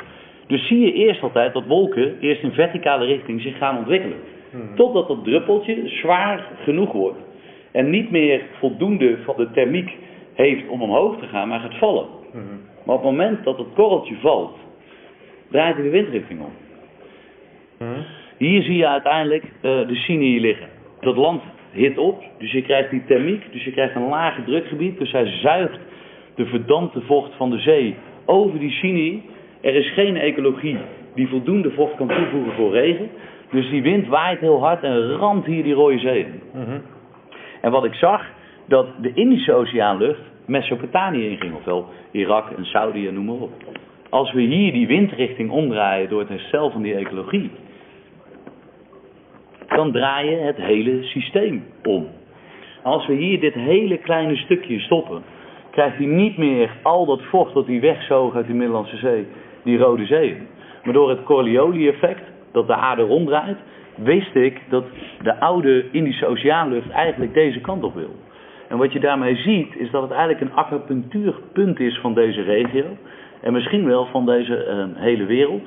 Dus zie je eerst altijd dat wolken eerst in verticale richting zich gaan ontwikkelen. Totdat dat druppeltje zwaar genoeg wordt. En niet meer voldoende van de thermiek heeft om omhoog te gaan, maar gaat vallen. Maar op het moment dat het korreltje valt, draait hij de windrichting om. Hier zie je uiteindelijk de Sinai liggen. Dat land hit op, dus je krijgt die thermiek, dus je krijgt een lage drukgebied. Dus hij zuigt de verdampte vocht van de zee over die Sinai. Er is geen ecologie die voldoende vocht kan toevoegen voor regen. Dus die wind waait heel hard en ramt hier die Rode Zee in. En wat ik zag, dat de Indische Oceaanlucht Mesopotamië inging, ofwel Irak en Saudi en noem maar op. Als we hier die windrichting omdraaien door het herstel van die ecologie, dan draai je het hele systeem om. Als we hier dit hele kleine stukje stoppen, krijgt hij niet meer al dat vocht dat hij wegzoog uit die Middellandse Zee, die Rode Zee in. Maar door het Coriolis-effect, dat de aarde ronddraait, wist ik dat de oude Indische Oceaanlucht eigenlijk deze kant op wil. En wat je daarmee ziet, is dat het eigenlijk een acupunctuurpunt is van deze regio. En misschien wel van deze hele wereld.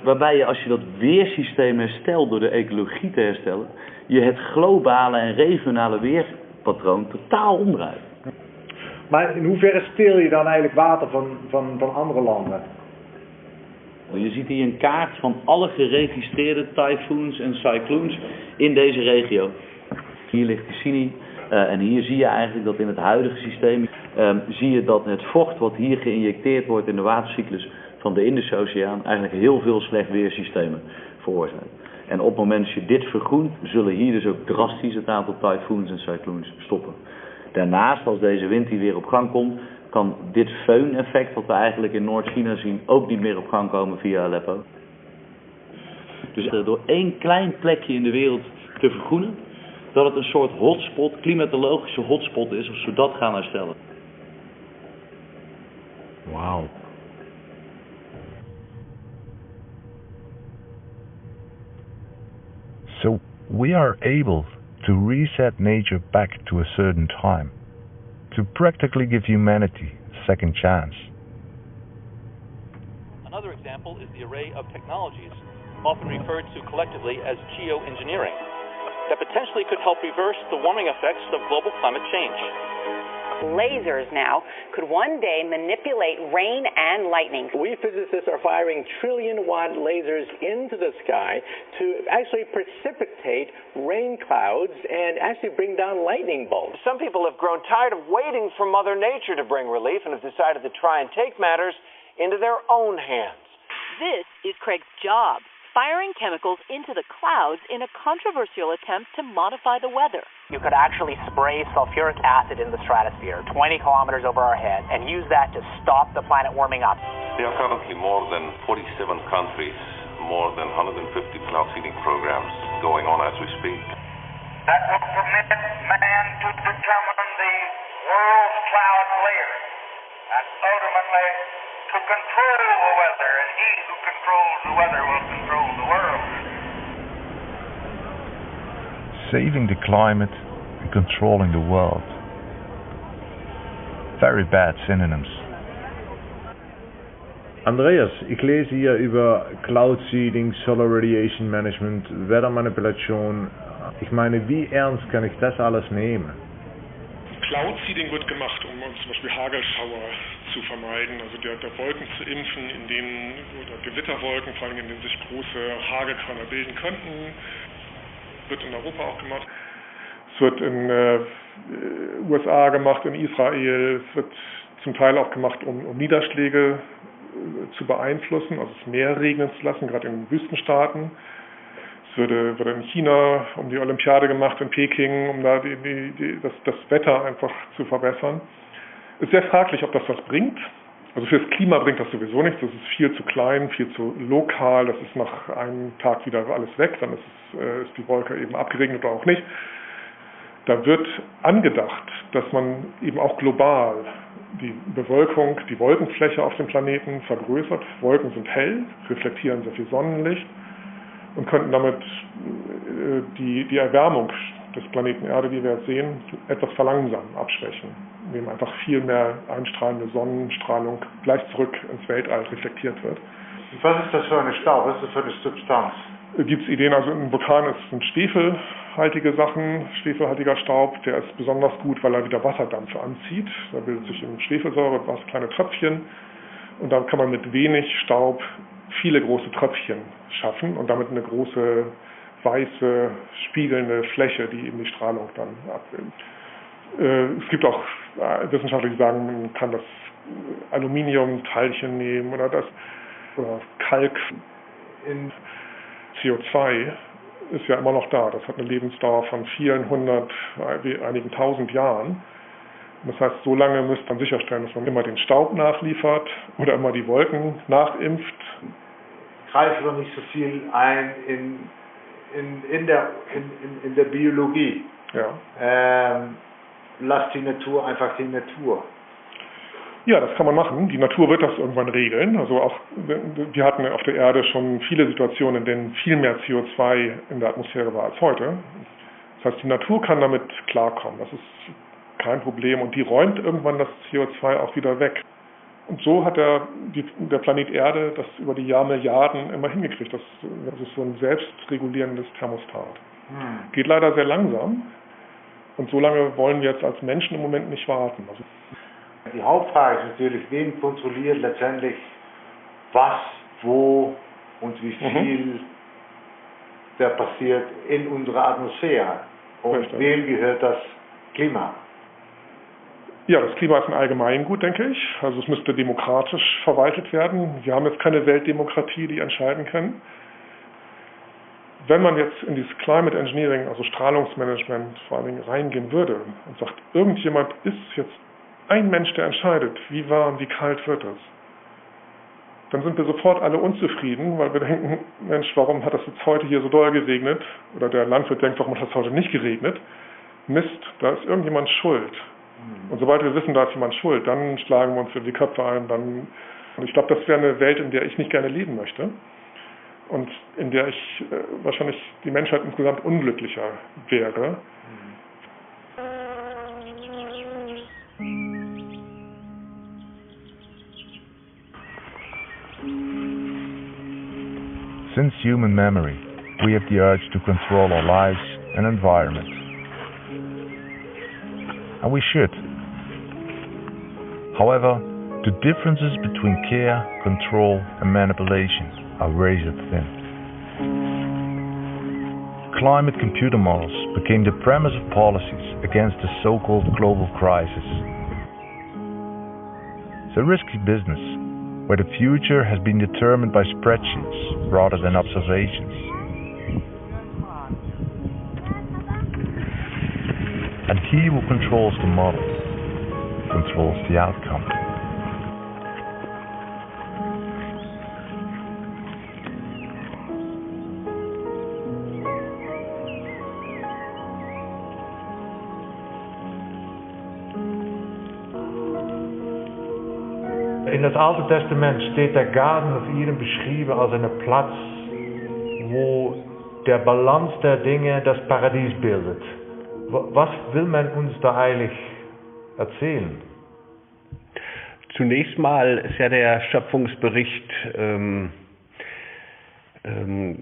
Waarbij je, als je dat weersysteem herstelt door de ecologie te herstellen, je het globale en regionale weerpatroon totaal omdraait. Maar in hoeverre steel je dan eigenlijk water van andere landen? Je ziet hier een kaart van alle geregistreerde tyfoons en cyclones in deze regio. Hier ligt de Sinai. En hier zie je eigenlijk dat in het huidige systeem zie je dat het vocht wat hier geïnjecteerd wordt in de watercyclus van de Indische Oceaan eigenlijk heel veel slecht weersystemen veroorzaakt. En op het moment dat je dit vergroent, zullen hier dus ook drastisch het aantal tyfoons en cyclones stoppen. Daarnaast, als deze wind hier weer op gang komt, kan dit föhn-effect wat we eigenlijk in Noord-China zien ook niet meer op gang komen via Aleppo. Dus door één klein plekje in de wereld te vergroenen, dat het een soort hotspot, klimatologische hotspot is, als we dat gaan herstellen. Wow. So we are able to reset nature back to a certain time, to practically give humanity a second chance. Another example is the array of technologies, often referred to collectively as geoengineering, that potentially could help reverse the warming effects of global climate change. Lasers now could one day manipulate rain and lightning. We physicists are firing trillion-watt lasers into the sky to actually precipitate rain clouds and actually bring down lightning bolts. Some people have grown tired of waiting for Mother Nature to bring relief and have decided to try and take matters into their own hands. This is Craig's job, firing chemicals into the clouds in a controversial attempt to modify the weather. You could actually spray sulfuric acid in the stratosphere 20 kilometers over our head and use that to stop the planet warming up. There are currently more than 47 countries, more than 150 cloud seeding programs going on as we speak. That will permit man to determine the world's cloud layers and ultimately to control the weather, and he who controls the weather will control the world. Saving the climate and controlling the world. Very bad synonyms. Andreas, ich lese hier über Cloud Seeding, Solar Radiation Management, Wettermanipulation. Ich meine, wie ernst kann ich das alles nehmen? Cloud Seeding wird gemacht, um zum Beispiel Hagelschauer zu vermeiden, also der Wolken zu impfen, in denen, oder Gewitterwolken, vor allem in denen sich große Hagelkörner bilden könnten. Wird in Europa auch gemacht. Es wird in USA gemacht, in Israel. Es wird zum Teil auch gemacht, um Niederschläge zu beeinflussen, also es mehr regnen zu lassen, gerade in Wüstenstaaten. Es würde in China um die Olympiade gemacht, in Peking, um da das Wetter einfach zu verbessern. Es ist sehr fraglich, ob das was bringt. Also fürs Klima bringt das sowieso nichts. Das ist viel zu klein, viel zu lokal. Das ist nach einem Tag wieder alles weg. Dann ist die Wolke eben abgeregnet oder auch nicht. Da wird angedacht, dass man eben auch global die Bewölkung, die Wolkenfläche auf dem Planeten vergrößert. Wolken sind hell, reflektieren sehr viel Sonnenlicht und könnten damit die Erwärmung des Planeten Erde, wie wir jetzt sehen, etwas verlangsamen, abschwächen, indem einfach viel mehr einstrahlende Sonnenstrahlung gleich zurück ins Weltall reflektiert wird. Was ist das für eine Staub? Was ist das für eine Substanz? Gibt es Ideen, also im Vulkan sind schwefelhaltige Sachen, schwefelhaltiger Staub, der ist besonders gut, weil er wieder Wasserdampf anzieht. Da bildet sich in Schwefelsäure kleine Tröpfchen und dann kann man mit wenig Staub viele große Tröpfchen schaffen und damit eine große, weiße, spiegelnde Fläche, die eben die Strahlung dann abbildet. Es gibt auch Wissenschaftler, die sagen, man kann das Aluminiumteilchen nehmen oder Kalk. In CO2 ist ja immer noch da. Das hat eine Lebensdauer von vielen hundert, einigen tausend Jahren. Das heißt, so lange müsste man sicherstellen, dass man immer den Staub nachliefert oder immer die Wolken nachimpft. Greifen wir nicht so viel ein in der Biologie. Ja. Lass die Natur einfach die Natur. Ja, das kann man machen. Die Natur wird das irgendwann regeln. Also auch, wir hatten auf der Erde schon viele Situationen, in denen viel mehr CO2 in der Atmosphäre war als heute. Das heißt, die Natur kann damit klarkommen. Das ist kein Problem. Und die räumt irgendwann das CO2 auch wieder weg. Und so hat der Planet Erde das über die Jahrmilliarden immer hingekriegt. Das ist so ein selbstregulierendes Thermostat. Geht leider sehr langsam. Und so lange wollen wir jetzt als Menschen im Moment nicht warten. Also die Hauptfrage ist natürlich, wen kontrolliert letztendlich was, wo und wie viel da passiert in unserer Atmosphäre. Und wem gehört das Klima? Ja, das Klima ist ein Allgemeingut, denke ich. Also es müsste demokratisch verwaltet werden. Wir haben jetzt keine Weltdemokratie, die entscheiden kann. Wenn man jetzt in dieses Climate Engineering, also Strahlungsmanagement vor allen Dingen reingehen würde und sagt, irgendjemand ist jetzt ein Mensch, der entscheidet, wie warm, wie kalt wird es, dann sind wir sofort alle unzufrieden, weil wir denken, Mensch, warum hat das jetzt heute hier so doll geregnet? Oder der Landwirt denkt, warum hat das heute nicht geregnet? Mist, da ist irgendjemand schuld. Und sobald wir wissen, da ist jemand schuld, dann schlagen wir uns in die Köpfe ein. Und ich glaube, das wäre eine Welt, in der ich nicht gerne leben möchte. Und in der ich wahrscheinlich die Menschheit insgesamt unglücklicher wäre. Since human memory, we have the urge to control our lives and environment. And we should. However, the differences between care, control and manipulation are razor thin. Climate computer models became the premise of policies against the so-called global crisis. It's a risky business, where the future has been determined by spreadsheets rather than observations. And he who controls the model controls the outcome. In das Alte Testament steht der Garten of Eden beschrieben als ein Platz, wo der Balance der Dinge das Paradies bildet. Was will man uns da eigentlich erzählen? Zunächst mal ist ja der Schöpfungsbericht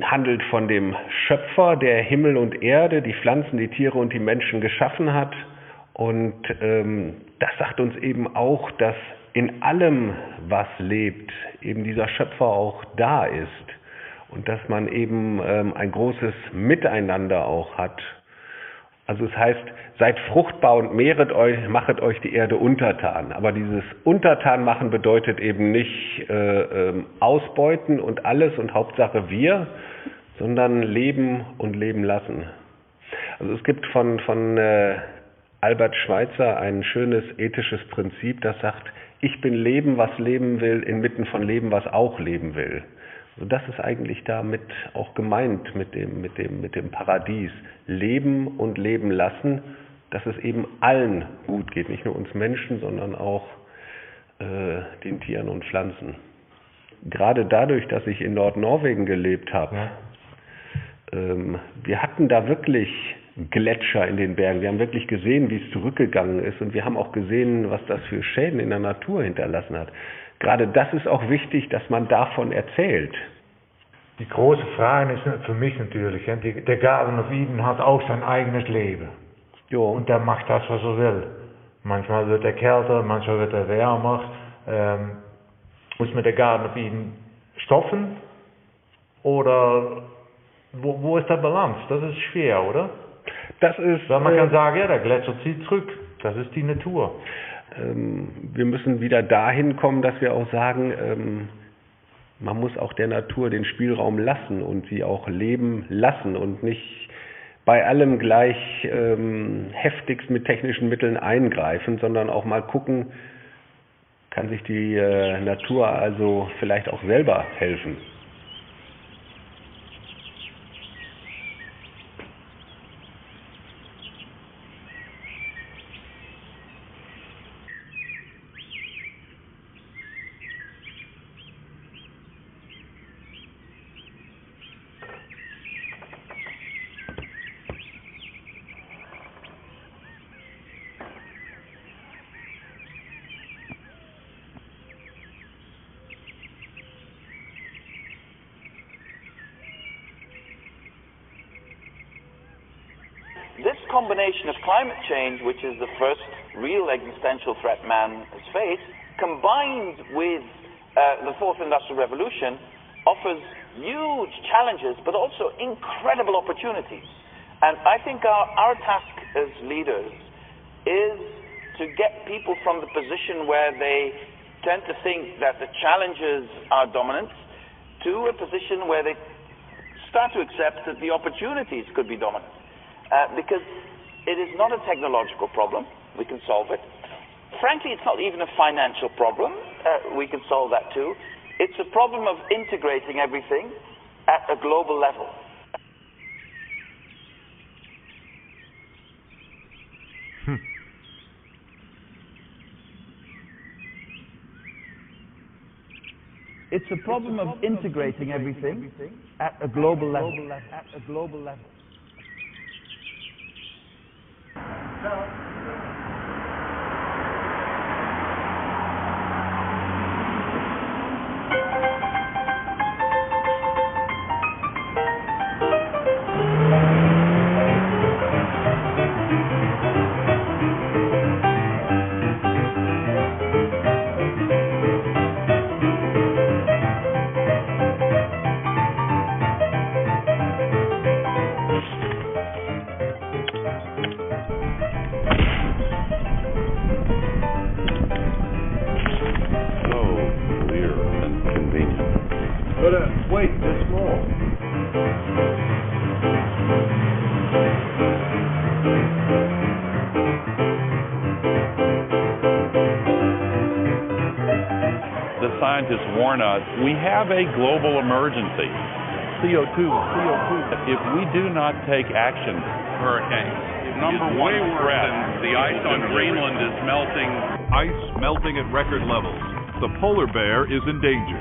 handelt von dem Schöpfer, der Himmel und Erde, die Pflanzen, die Tiere und die Menschen geschaffen hat Und das sagt uns eben auch, dass in allem, was lebt, eben dieser Schöpfer auch da ist und dass man eben ein großes Miteinander auch hat. Also es heißt, seid fruchtbar und mehret euch, machet euch die Erde untertan. Aber dieses Untertan machen bedeutet eben nicht ausbeuten und alles und Hauptsache wir, sondern leben und leben lassen. Also es gibt von Albert Schweitzer ein schönes ethisches Prinzip, das sagt, ich bin Leben, was leben will, inmitten von Leben, was auch leben will. Also das ist eigentlich damit auch gemeint mit dem Paradies. Leben und leben lassen, dass es eben allen gut geht, nicht nur uns Menschen, sondern auch den Tieren und Pflanzen. Gerade dadurch, dass ich in Nordnorwegen gelebt habe, wir hatten da wirklich Gletscher in den Bergen. Wir haben wirklich gesehen, wie es zurückgegangen ist und wir haben auch gesehen, was das für Schäden in der Natur hinterlassen hat. Gerade das ist auch wichtig, dass man davon erzählt. Die große Frage ist für mich natürlich, der Garten of Eden hat auch sein eigenes Leben. Jo. Und der macht das, was er will. Manchmal wird er kälter, manchmal wird er wärmer. Muss man der Garten of Eden stoppen? Oder wo ist der Balance? Das ist schwer, oder? Das ist, weil man kann sagen, ja, der Gletscher zieht zurück. Das ist die Natur. Wir müssen wieder dahin kommen, dass wir auch sagen, man muss auch der Natur den Spielraum lassen und sie auch leben lassen und nicht bei allem gleich heftigst mit technischen Mitteln eingreifen, sondern auch mal gucken, kann sich die Natur also vielleicht auch selber helfen. This combination of climate change, which is the first real existential threat man has faced, combined with the fourth industrial revolution, offers huge challenges but also incredible opportunities. And I think our task as leaders is to get people from the position where they tend to think that the challenges are dominant to a position where they start to accept that the opportunities could be dominant. Because it is not a technological problem, we can solve it. Frankly, it's not even a financial problem, we can solve that too. It's a problem of integrating everything at a global level. It's a problem of integrating everything at a global level. Wait, there's more. The scientists warn us we have a global emergency. CO2. If we do not take action, hurricanes. Number one threat. The ice on Greenland is melting. Ice melting at record levels. The polar bear is in danger.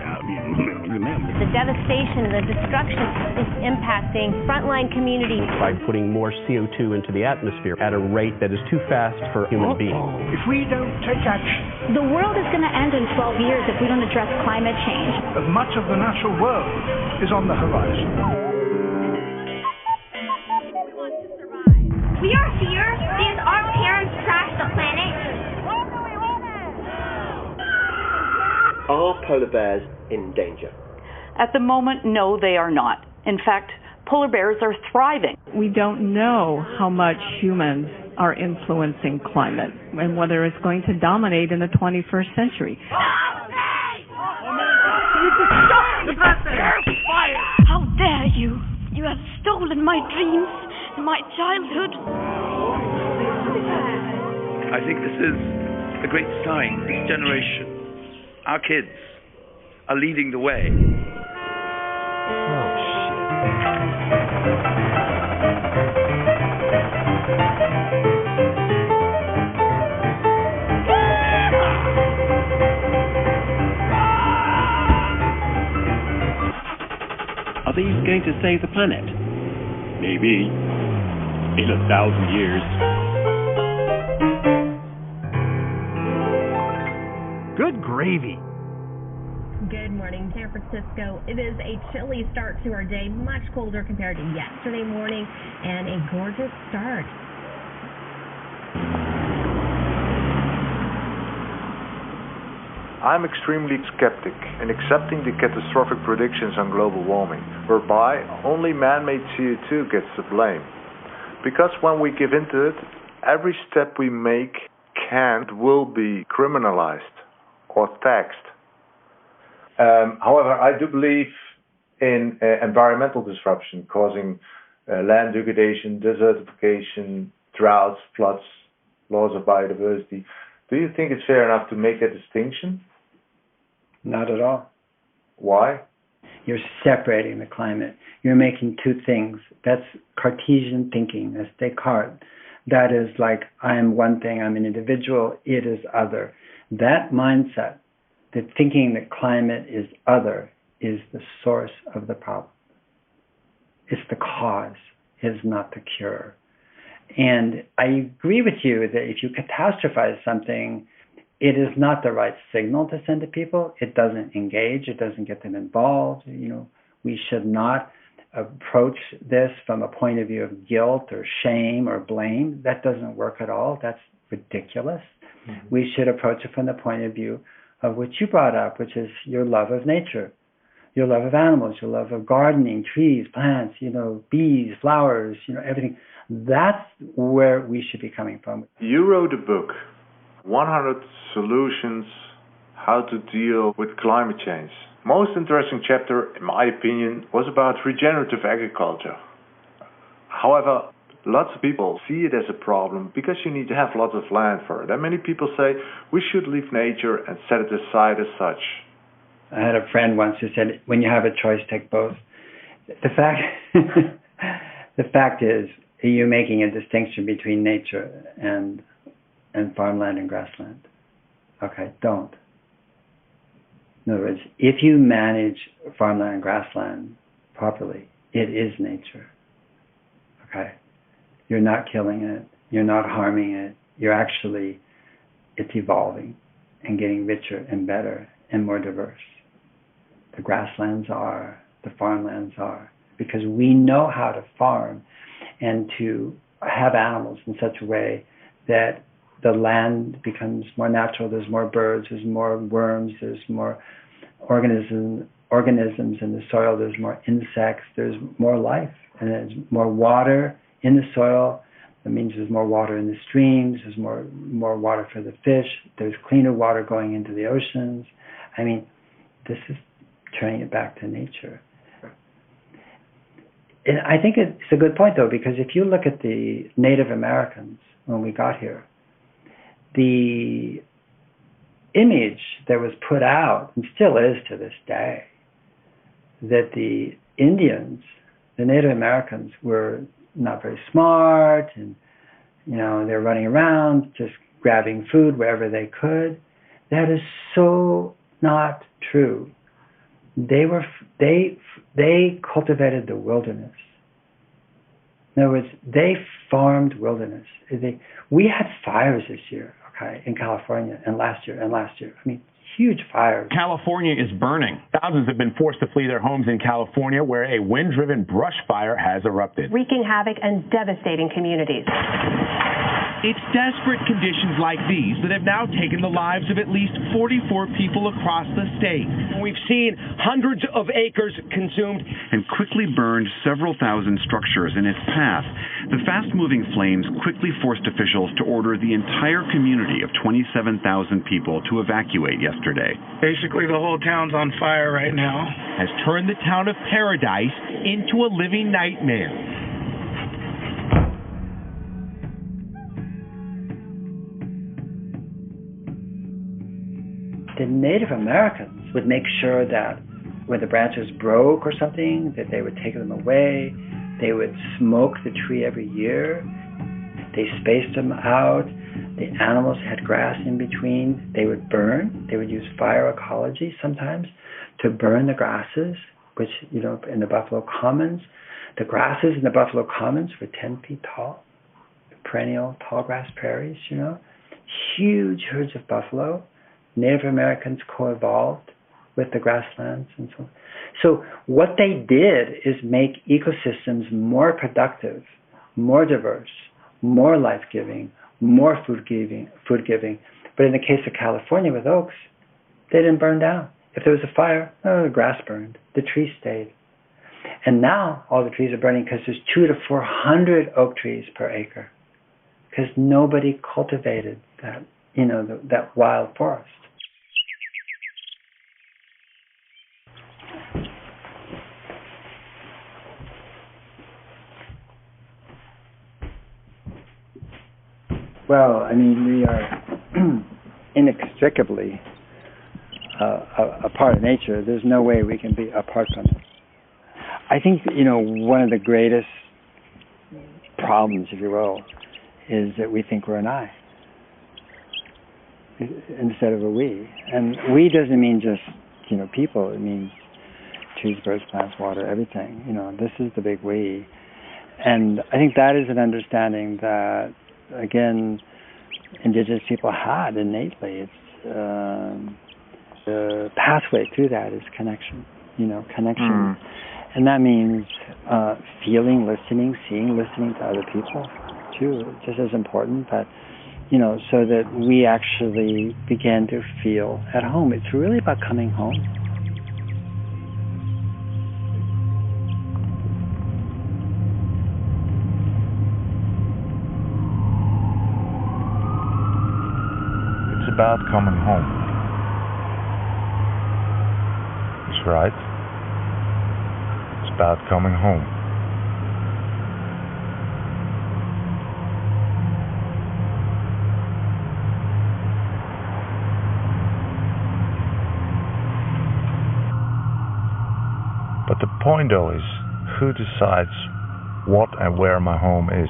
The devastation, the destruction is impacting frontline communities. By putting more CO2 into the atmosphere at a rate that is too fast for human beings. If we don't take action, the world is going to end in 12 years if we don't address climate change. Much of the natural world is on the horizon. We are here because our parents crashed Are polar bears in danger? At the moment, no, they are not. In fact, polar bears are thriving. We don't know how much humans are influencing climate and whether it's going to dominate in the 21st century. How dare you? You have stolen my dreams and my childhood. I think this is a great sign. This generation, our kids, are leading the way. Are these going to save the planet? Maybe. In 1,000 years. Good gravy. Good morning, San Francisco. It is a chilly start to our day, much colder compared to yesterday morning, and a gorgeous start. I'm extremely skeptic in accepting the catastrophic predictions on global warming, whereby only man-made CO2 gets the blame. Because when we give into it, every step we make can and will be criminalized or taxed. However, I do believe in environmental disruption causing land degradation, desertification, droughts, floods, loss of biodiversity. Do you think it's fair enough to make that distinction? Not at all. Why? You're separating the climate. You're making two things. That's Cartesian thinking. That's Descartes. That is like, I am one thing, I'm an individual, it is other. That mindset, the thinking that climate is other, is the source of the problem. It's the cause, it is not the cure. And I agree with you that if you catastrophize something, it is not the right signal to send to people. It doesn't engage, it doesn't get them involved. You know, we should not approach this from a point of view of guilt or shame or blame. That doesn't work at all. That's ridiculous. Mm-hmm. We should approach it from the point of view of what you brought up, which is your love of nature, your love of animals, your love of gardening, trees, plants, you know, bees, flowers, you know, everything. That's where we should be coming from. You wrote a book, 100 Solutions How to Deal with Climate Change. Most interesting chapter, in my opinion, was about regenerative agriculture. However, lots of people see it as a problem because you need to have lots of land for it. And many people say we should leave nature and set it aside as such. I had a friend once who said, when you have a choice, take both. The fact is, you're making a distinction between nature and farmland and grassland. Okay, don't. In other words, if you manage farmland and grassland properly, it is nature. Okay? You're not killing it. You're not harming it. It's evolving and getting richer and better and more diverse. The grasslands are, the farmlands are, because we know how to farm and to have animals in such a way that the land becomes more natural. There's more birds, there's more worms, there's more organisms in the soil, there's more insects, there's more life, and there's more water in the soil. That means there's more water in the streams, there's more water for the fish, there's cleaner water going into the oceans. I mean, this is turning it back to nature. And I think it's a good point, though, because if you look at the Native Americans when we got here, the image that was put out, and still is to this day, that the Indians, the Native Americans, were not very smart, and you know, they're running around just grabbing food wherever they could. That is so not true. They cultivated the wilderness. In other words, they farmed wilderness. We had fires this year, okay, in California, and last year. I mean, huge fires. California is burning. Thousands have been forced to flee their homes in California, where a wind-driven brush fire has erupted, Wreaking havoc and devastating communities. It's desperate conditions like these that have now taken the lives of at least 44 people across the state. We've seen hundreds of acres consumed and quickly burned several thousand structures in its path. The fast-moving flames quickly forced officials to order the entire community of 27,000 people to evacuate yesterday. Basically, the whole town's on fire right now. Has turned the town of Paradise into a living nightmare. The Native Americans would make sure that when the branches broke or something, that they would take them away. They would smoke the tree every year. They spaced them out. The animals had grass in between. They would burn. They would use fire ecology sometimes to burn the grasses, which, you know, in the Buffalo Commons, the grasses in the Buffalo Commons were 10 feet tall, perennial tall grass prairies, you know, huge herds of buffalo. Native Americans co-evolved with the grasslands and so on. So what they did is make ecosystems more productive, more diverse, more life-giving, more food-giving. But in the case of California with oaks, they didn't burn down. If there was a fire, the grass burned. The trees stayed. And now all the trees are burning because there's 200 to 400 oak trees per acre because nobody cultivated that, you know, that wild forest. Well, I mean, we are inextricably a part of nature. There's no way we can be apart from it. I think, you know, one of the greatest problems, if you will, is that we think we're an I instead of a we. And we doesn't mean just, you know, people. It means trees, birds, plants, water, everything. You know, this is the big we. And I think that is an understanding that, again, indigenous people had innately. It's the pathway through that is connection, you know, connection. And that means feeling, listening, seeing, listening to other people, too, just as important. But, you know, so that we actually began to feel at home. It's really about coming home. It's about coming home. That's right. It's about coming home. But the point though is, who decides what and where my home is?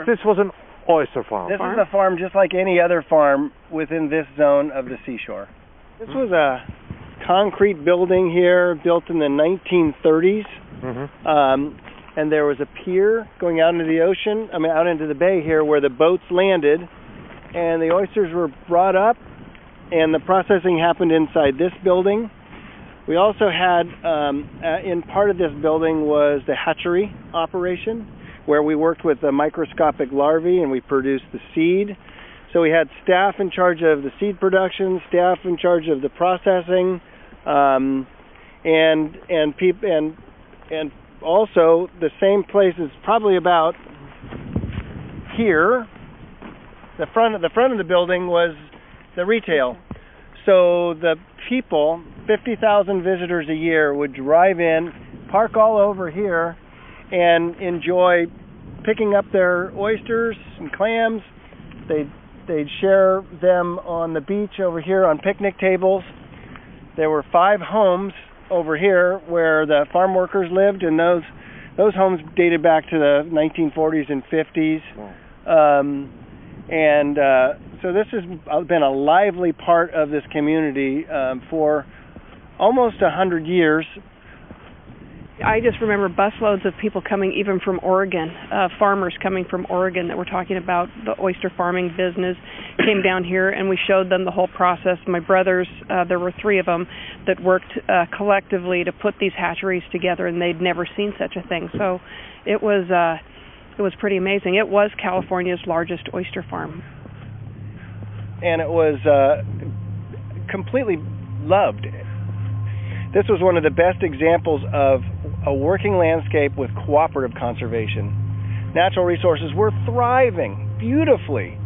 This was an oyster farm. This is a farm just like any other farm within this zone of the seashore. This was a concrete building here built in the 1930s. And there was a pier going out into the ocean, out into the bay here where the boats landed, and the oysters were brought up, and the processing happened inside this building. We also had, in part of this building was the hatchery operation, where we worked with the microscopic larvae and we produced the seed. So we had staff in charge of the seed production, staff in charge of the processing, and also the same place is probably about here. The front of the building was the retail. So the people, 50,000 visitors a year, would drive in, park all over here, and enjoy picking up their oysters and clams. They'd share them on the beach over here on picnic tables. There were 5 homes over here where the farm workers lived, and those homes dated back to the 1940s and 50s. So this has been a lively part of this community for almost 100 years. I just remember busloads of people coming even from Oregon, farmers coming from Oregon that were talking about the oyster farming business, came down here and we showed them the whole process. My brothers, there were 3 of them that worked collectively to put these hatcheries together, and they'd never seen such a thing. So it was pretty amazing. It was California's largest oyster farm. And it was completely loved. This was one of the best examples of a working landscape with cooperative conservation. Natural resources were thriving beautifully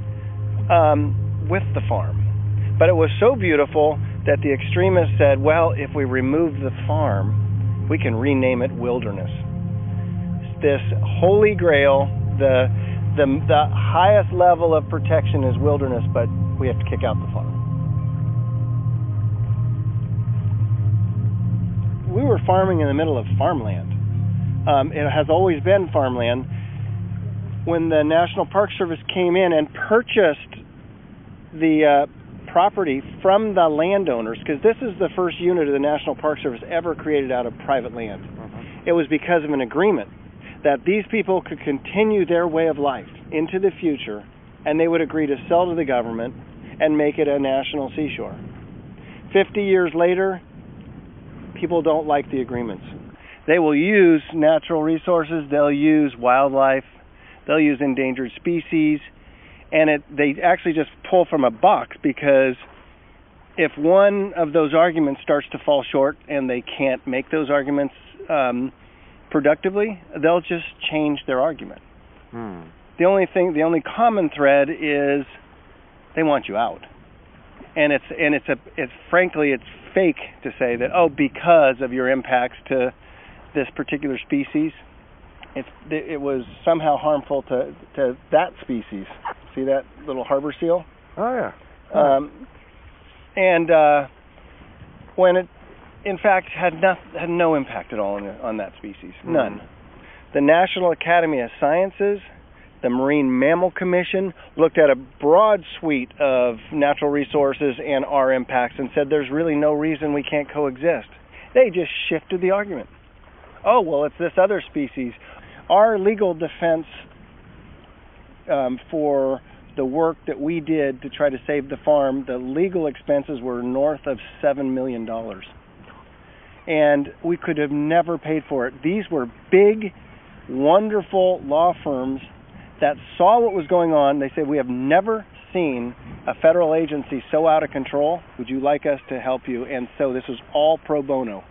with the farm. But it was so beautiful that the extremists said, well, if we remove the farm, we can rename it wilderness. This holy grail, the highest level of protection is wilderness, but we have to kick out the farm. We were farming in the middle of farmland. It has always been farmland. When the National Park Service came in and purchased the property from the landowners, because this is the first unit of the National Park Service ever created out of private land. It was because of an agreement that these people could continue their way of life into the future, and they would agree to sell to the government and make it a national seashore. 50 years later, people don't like the agreements. They will use natural resources, they'll use wildlife, they'll use endangered species, and they actually just pull from a box, because if one of those arguments starts to fall short and they can't make those arguments productively, they'll just change their argument. The only common thread is they want you out. And it's frankly fake to say that, oh, because of your impacts to this particular species, it was somehow harmful to that species. See that little harbor seal? Oh yeah. When it in fact had no impact at all on that species, none. The National Academy of Sciences, the Marine Mammal Commission, looked at a broad suite of natural resources and our impacts and said there's really no reason we can't coexist. They just shifted the argument. Oh, well, it's this other species. Our legal defense for the work that we did to try to save the farm, the legal expenses were north of $7 million. And we could have never paid for it. These were big, wonderful law firms that saw what was going on. They said, we have never seen a federal agency so out of control. Would you like us to help you? And so this was all pro bono.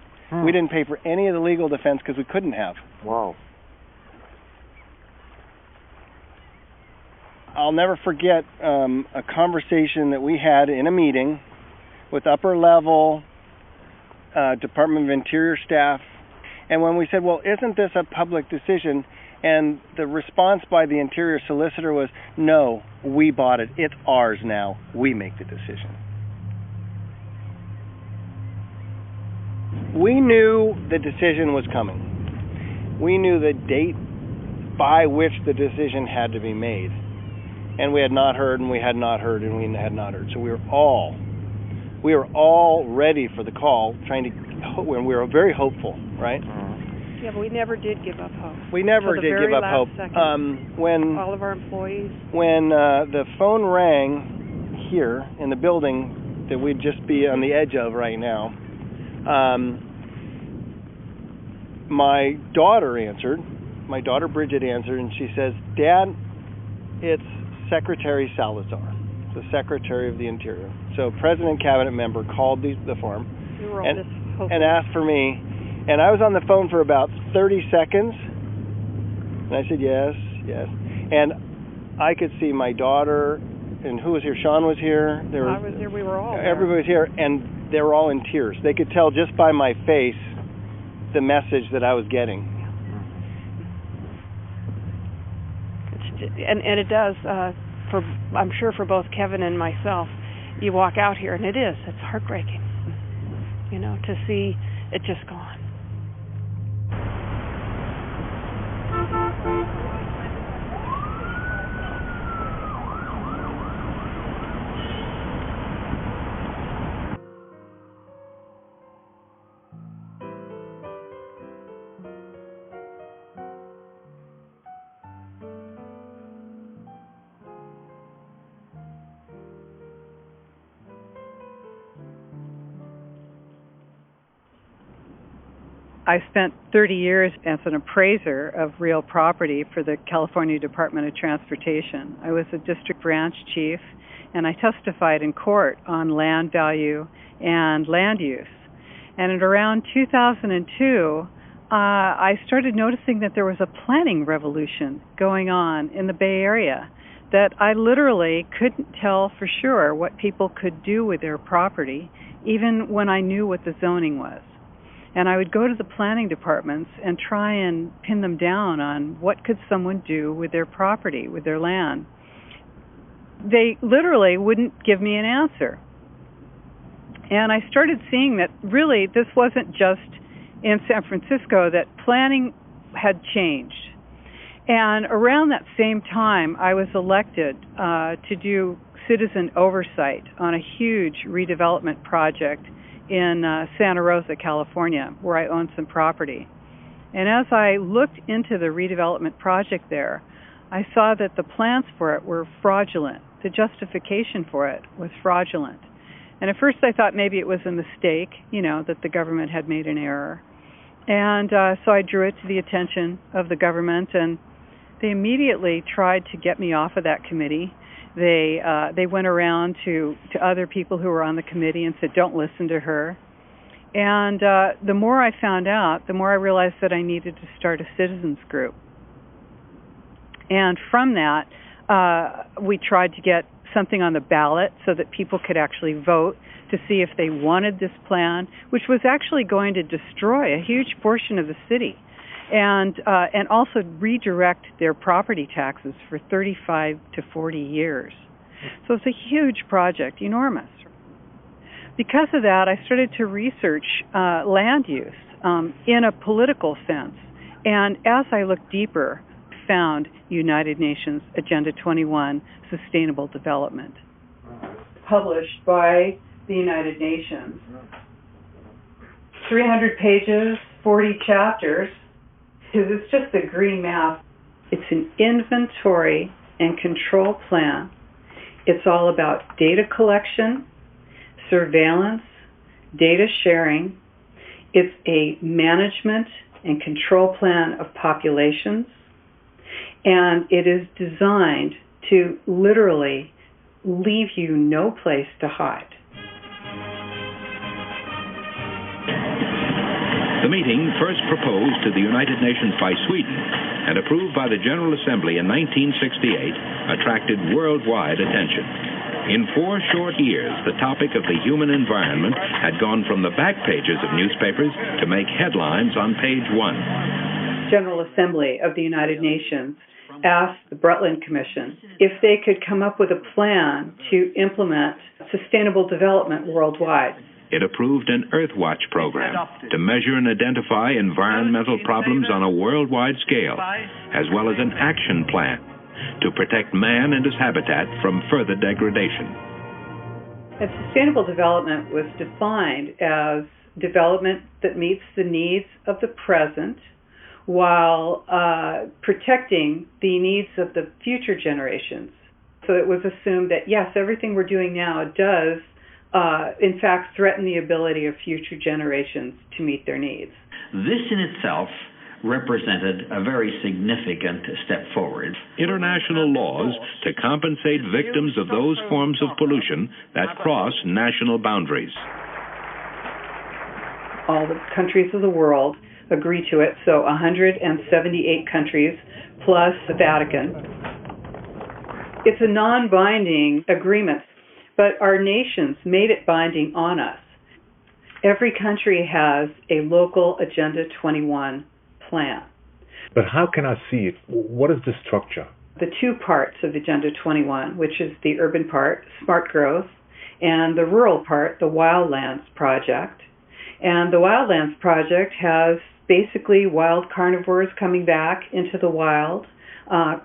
We didn't pay for any of the legal defense because we couldn't have. Wow. I'll never forget a conversation that we had in a meeting with upper level Department of Interior staff. And when we said, well, isn't this a public decision? And the response by the Interior Solicitor was, no, we bought it. It's ours now. We make the decision. We knew the decision was coming. We knew the date by which the decision had to be made. And we had not heard, and we had not heard, and we had not heard. So we were all ready for the call, and we were very hopeful, right? Yeah, but we never did give up hope. We never did give up hope. When all of our employees, when the phone rang here in the building that we'd just be on the edge of right now, my daughter answered. My daughter Bridget answered, and she says, "Dad, it's Secretary Salazar, the Secretary of the Interior." So, President Cabinet member called the farm and asked for me. And I was on the phone for about 30 seconds. And I said, yes. And I could see my daughter, and who was here? Sean was here. I was here. We were all there. Everybody was here, and they were all in tears. They could tell just by my face the message that I was getting. And it does, I'm sure for both Kevin and myself, you walk out here, and it's heartbreaking, to see it just gone. I spent 30 years as an appraiser of real property for the California Department of Transportation. I was a district branch chief, and I testified in court on land value and land use. And at around 2002, I started noticing that there was a planning revolution going on in the Bay Area, that I literally couldn't tell for sure what people could do with their property, even when I knew what the zoning was. And I would go to the planning departments and try and pin them down on what could someone do with their property, with their land. They literally wouldn't give me an answer. And I started seeing that really this wasn't just in San Francisco, that planning had changed. And around that same time, I was elected to do citizen oversight on a huge redevelopment project in Santa Rosa, California, where I own some property. And as I looked into the redevelopment project there, I saw that the plans for it were fraudulent. The justification for it was fraudulent. And at first I thought maybe it was a mistake, that the government had made an error. And so I drew it to the attention of the government, and they immediately tried to get me off of that committee. They went around to other people who were on the committee and said, don't listen to her. And the more I found out, the more I realized that I needed to start a citizens group. And from that, we tried to get something on the ballot so that people could actually vote to see if they wanted this plan, which was actually going to destroy a huge portion of the city, and also redirect their property taxes for 35 to 40 years. So it's a huge project, enormous. Because of that, I started to research land use in a political sense, and as I looked deeper, found United Nations Agenda 21, Sustainable Development, published by the United Nations. 300 pages, 40 chapters. It's just the green map. It's an inventory and control plan. It's all about data collection, surveillance, data sharing. It's a management and control plan of populations. And it is designed to literally leave you no place to hide. The meeting, first proposed to the United Nations by Sweden and approved by the General Assembly in 1968, attracted worldwide attention. In 4 short years, the topic of the human environment had gone from the back pages of newspapers to make headlines on page 1. General Assembly of the United Nations asked the Brundtland Commission if they could come up with a plan to implement sustainable development worldwide. It approved an Earthwatch program to measure and identify environmental problems on a worldwide scale, as well as an action plan to protect man and his habitat from further degradation. And sustainable development was defined as development that meets the needs of the present while protecting the needs of the future generations. So it was assumed that, yes, everything we're doing now does in fact threaten the ability of future generations to meet their needs. This in itself represented a very significant step forward. International laws to compensate victims of those forms of pollution that cross national boundaries. All the countries of the world agree to it, so 178 countries plus the Vatican. It's a non-binding agreement, but our nations made it binding on us. Every country has a local Agenda 21 plan. But how can I see it? What is the structure? The 2 parts of Agenda 21, which is the urban part, smart growth, and the rural part, the Wildlands Project. And the Wildlands Project has basically wild carnivores coming back into the wild,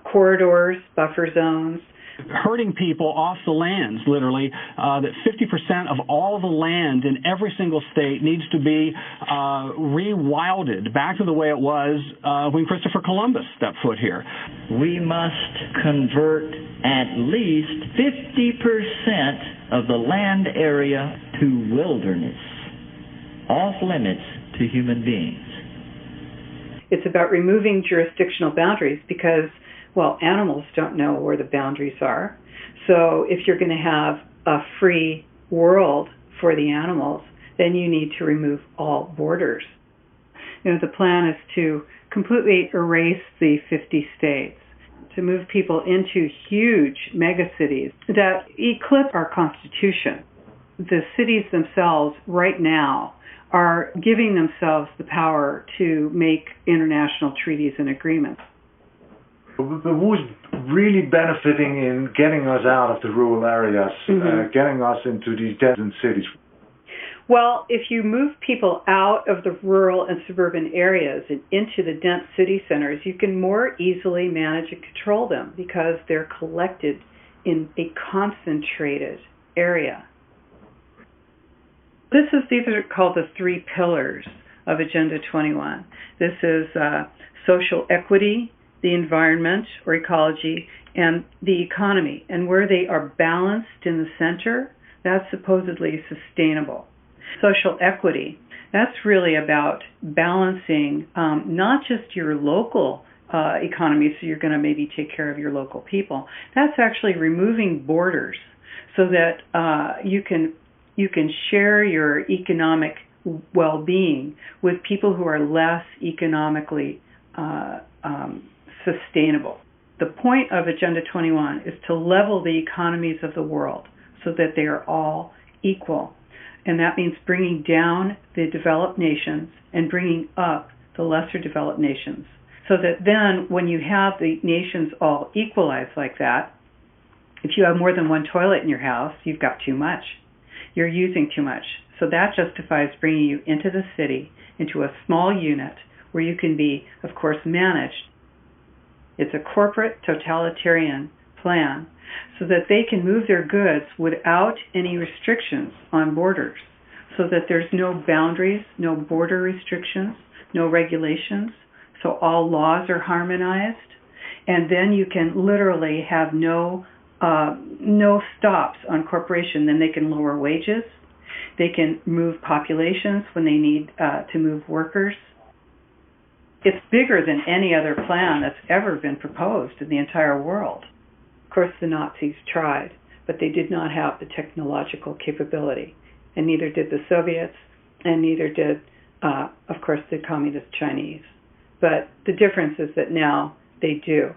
corridors, buffer zones, herding people off the lands, literally, that 50% of all the land in every single state needs to be rewilded back to the way it was when Christopher Columbus stepped foot here. We must convert at least 50% of the land area to wilderness, off limits to human beings. It's about removing jurisdictional boundaries because, well, animals don't know where the boundaries are. So if you're going to have a free world for the animals, then you need to remove all borders. The plan is to completely erase the 50 states, to move people into huge megacities that eclipse our Constitution. The cities themselves right now are giving themselves the power to make international treaties and agreements. But who's really benefiting in getting us out of the rural areas, getting us into these dense cities? Well, if you move people out of the rural and suburban areas and into the dense city centers, you can more easily manage and control them because they're collected in a concentrated area. These are called the 3 pillars of Agenda 21. This is social equity, the environment or ecology, and the economy. And where they are balanced in the center, that's supposedly sustainable. Social equity, that's really about balancing not just your local economy, so you're going to maybe take care of your local people. That's actually removing borders so that you can share your economic well-being with people who are less economically sustainable. The point of Agenda 21 is to level the economies of the world so that they are all equal. And that means bringing down the developed nations and bringing up the lesser developed nations. So that then when you have the nations all equalized like that, if you have more than one toilet in your house, you've got too much. You're using too much. So that justifies bringing you into the city, into a small unit where you can be, of course, managed. It's a corporate totalitarian plan so that they can move their goods without any restrictions on borders, so that there's no boundaries, no border restrictions, no regulations, so all laws are harmonized, and then you can literally have no stops on corporation. Then they can lower wages, they can move populations when they need to move workers. It's bigger than any other plan that's ever been proposed in the entire world. Of course, the Nazis tried, but they did not have the technological capability, and neither did the Soviets, and neither did, of course, the Communist Chinese. But the difference is that now they do.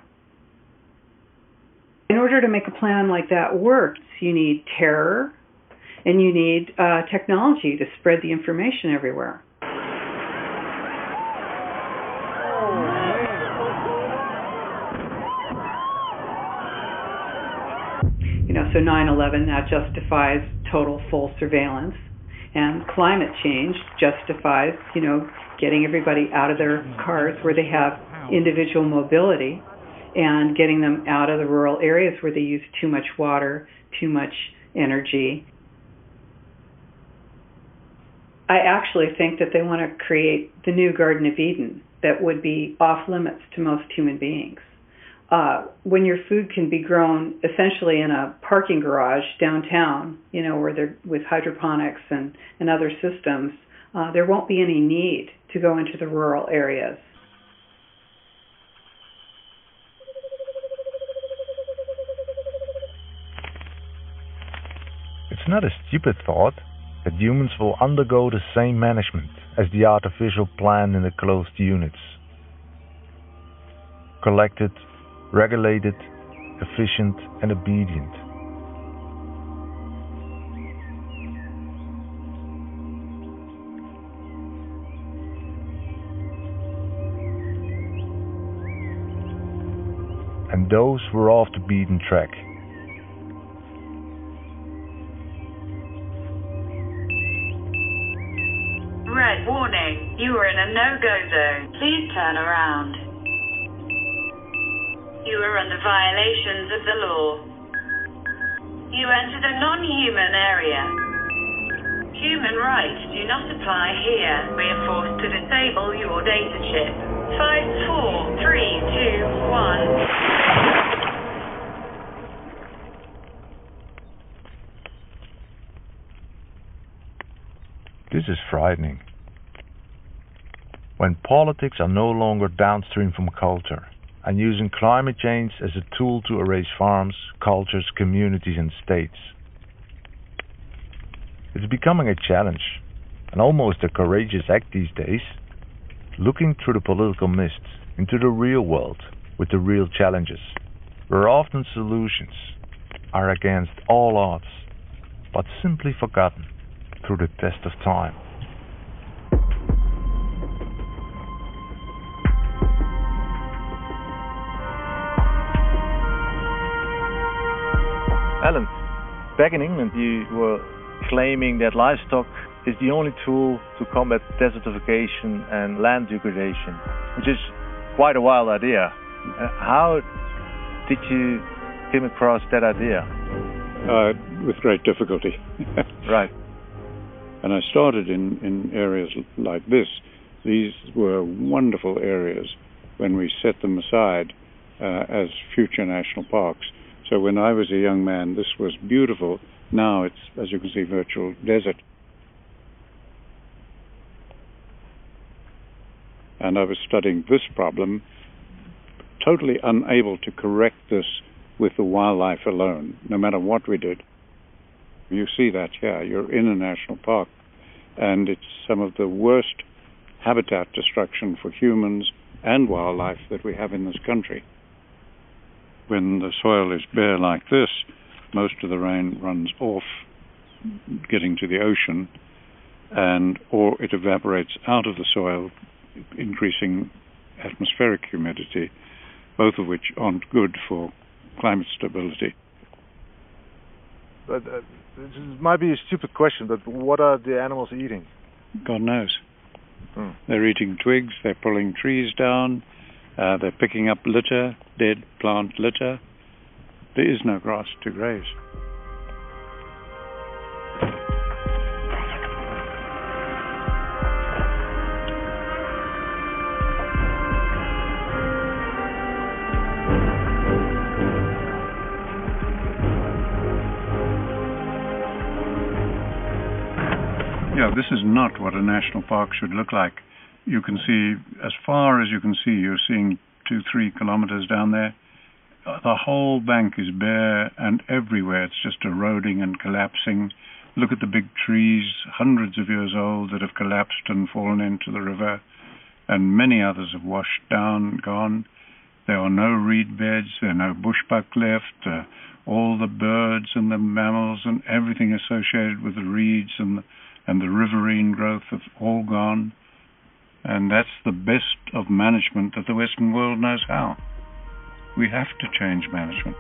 In order to make a plan like that work, you need terror, and you need technology to spread the information everywhere. So 9/11, that justifies total full surveillance. And climate change justifies, getting everybody out of their cars where they have individual mobility and getting them out of the rural areas where they use too much water, too much energy. I actually think that they want to create the new Garden of Eden that would be off limits to most human beings. When your food can be grown essentially in a parking garage downtown, where they're with hydroponics and other systems, there won't be any need to go into the rural areas. It's not a stupid thought that humans will undergo the same management as the artificial plan in the closed units. Collected, regulated, efficient and obedient. And those were off the beaten track. Red warning, you are in a no-go zone. Please turn around. You are under violations of the law. You entered a non-human area. Human rights do not apply here. We are forced to disable your data chip. 5, 4, 3, 2, 1. This is frightening. when politics are no longer downstream from culture and using climate change as a tool to erase farms, cultures, communities and states. It's becoming a challenge, and almost a courageous act these days, looking through the political mist into the real world with the real challenges, where often solutions are against all odds, but simply forgotten through the test of time. Alan, back in England you were claiming that livestock is the only tool to combat desertification and land degradation, which is quite a wild idea. How did you come across that idea? With great difficulty. Right. And I started in areas like this. These were wonderful areas when we set them aside as future national parks. So when I was a young man, this was beautiful. Now it's, as you can see, virtual desert. And I was studying this problem, totally unable to correct this with the wildlife alone, no matter what we did. You see that here. You're in a national park, and it's some of the worst habitat destruction for humans and wildlife that we have in this country. When the soil is bare like this, most of the rain runs off, getting to the ocean, or it evaporates out of the soil, increasing atmospheric humidity, both of which aren't good for climate stability. But this might be a stupid question, but what are the animals eating? God knows. They're eating twigs, they're pulling trees down, they're picking up litter, dead plant litter. There is no grass to graze. Yeah, this is not what a national park should look like. You can see, as far as you can see, you're seeing 2-3 kilometers down there. The whole bank is bare, and everywhere it's just eroding and collapsing. Look at the big trees, hundreds of years old, that have collapsed and fallen into the river, and many others have washed down, gone. There are no reed beds, there are no bushbuck left. All the birds and the mammals and everything associated with the reeds and the riverine growth have all gone. And that's the best of management that the Western world knows how. We have to change management.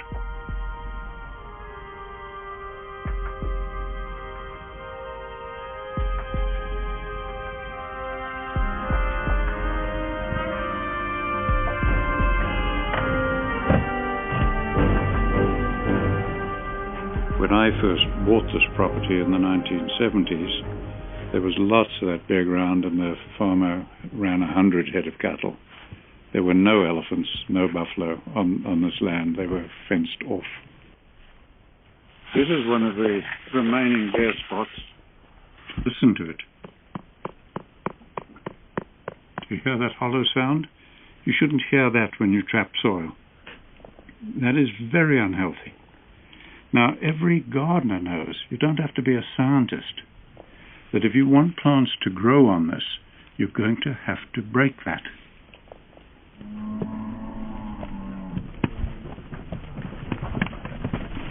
When I first bought this property in the 1970s, there was lots of that bare ground, and the farmer ran 100 head of cattle. There were no elephants, no buffalo on this land. They were fenced off. This is one of the remaining bare spots. Listen to it. Do you hear that hollow sound? You shouldn't hear that when you trap soil. That is very unhealthy. Now, every gardener knows, you don't have to be a scientist, that if you want plants to grow on this, you're going to have to break that.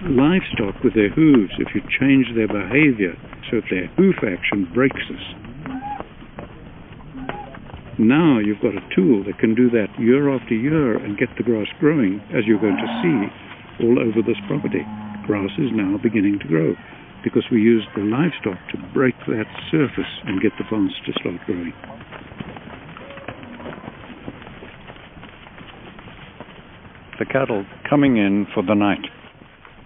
Livestock with their hooves, if you change their behavior so that their hoof action breaks us. Now you've got a tool that can do that year after year and get the grass growing, as you're going to see all over this property. Grass is now beginning to grow because we used the livestock to break that surface and get the plants to start growing. The cattle coming in for the night.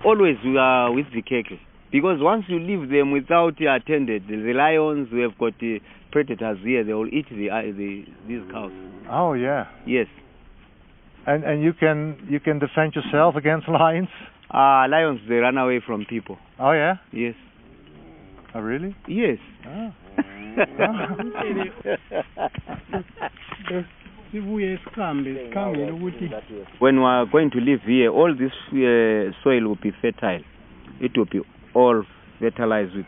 Always we are with the cattle, because once you leave them without attended, the lions, we have got the predators here, they will eat these cows. Oh yeah. Yes. And you can defend yourself against lions? Lions, they run away from people. Oh yeah? Yes. Oh really? Yes. Oh. When we are going to live here, all this soil will be fertile. It will be all fertilized with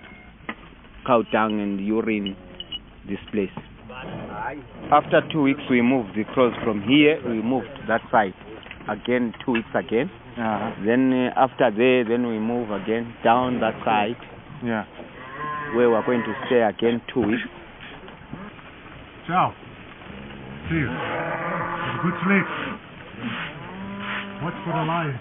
cow dung and urine, this place. After 2 weeks, we moved the crows from here, we moved to that side. Again, 2 weeks again. Then after there, then we move again down that side. Yeah. Where we're going to stay again 2 weeks. Ciao. See you. Good sleep. Watch for the lion.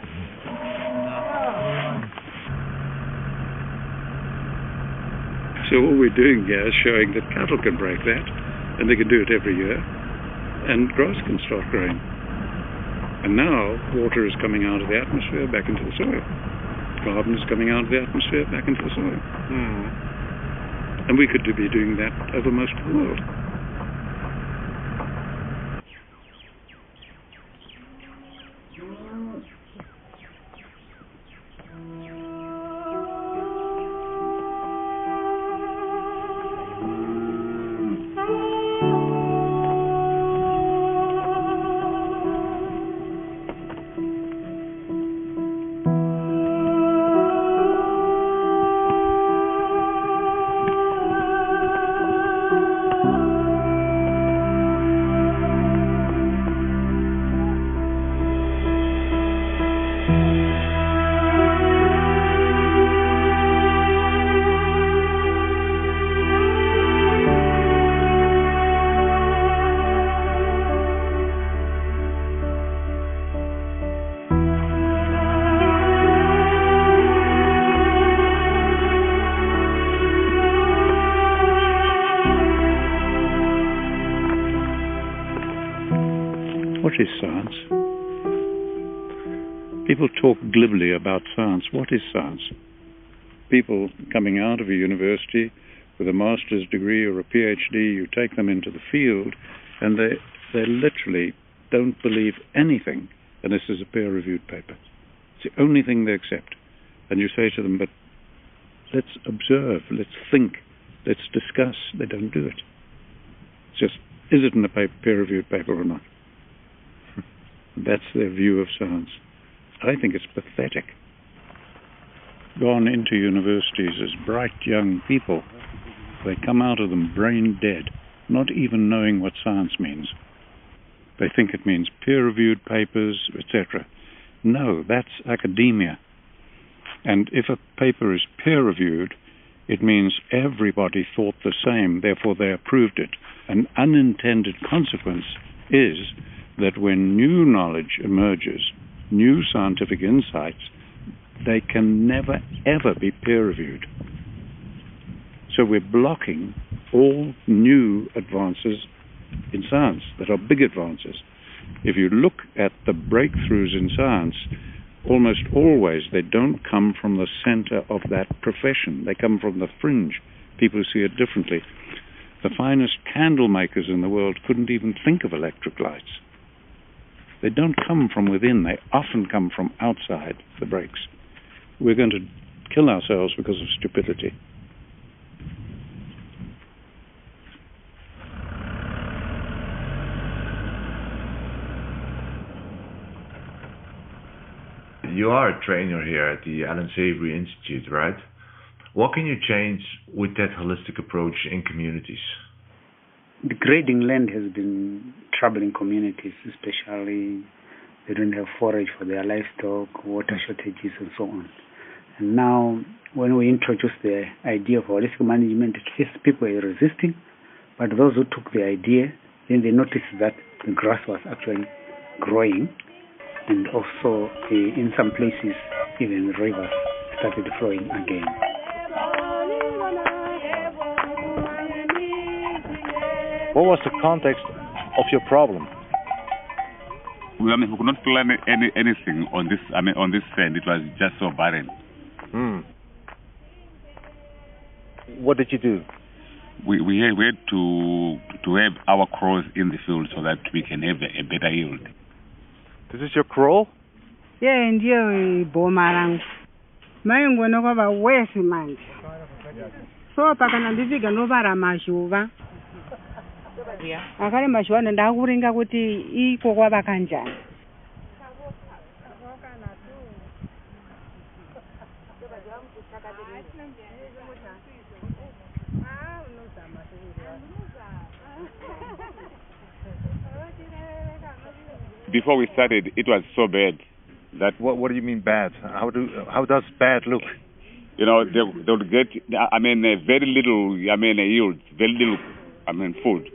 So all we're doing here is showing that cattle can break that, and they can do it every year, and grass can start growing. And now water is coming out of the atmosphere back into the soil. Carbon is coming out of the atmosphere back into the soil. And we could be doing that over most of the world. What is science? People talk glibly about science. What is science? People coming out of a university with a master's degree or a PhD, you take them into the field and they literally don't believe anything unless there's a peer-reviewed paper. It's the only thing they accept. And you say to them, but let's observe, let's think, let's discuss. They don't do it. It's just, is it in a peer-reviewed paper or not? That's their view of science. I think it's pathetic. Gone into universities as bright young people, they come out of them brain dead, not even knowing what science means. They think it means peer-reviewed papers, etc. No, that's academia. And if a paper is peer-reviewed, it means everybody thought the same, therefore they approved it. An unintended consequence is that when new knowledge emerges, new scientific insights, they can never, ever be peer-reviewed. So we're blocking all new advances in science that are big advances. If you look at the breakthroughs in science, almost always they don't come from the center of that profession. They come from the fringe. People see it differently. The finest candle makers in the world couldn't even think of electric lights. They don't come from within. They often come from outside the breaks. We're going to kill ourselves because of stupidity. You are a trainer here at the Alan Savory Institute, right? What can you change with that holistic approach in communities? Degrading land has been troubling communities, especially they don't have forage for their livestock, water shortages, and so on. And now, when we introduced the idea of holistic management, at first people were resisting, but those who took the idea, then they noticed that the grass was actually growing, and also in some places, even rivers started flowing again. What was the context of your problem? We could not plant anything on this. On this sand, it was just so barren. What did you do? We had to have our crows in the field so that we can have a better yield. This is your crow? Yeah, ndiyo ibhoma langu. Maye ngibona kwaba worse manje. So so pakana ndifika novara mashuva akale mashuva ndakuringa kuti iko kwava kanjani. Before we started, it was so bad that. What do you mean bad? How does bad look? You know, they would get. Very little. Yield, very little. Food.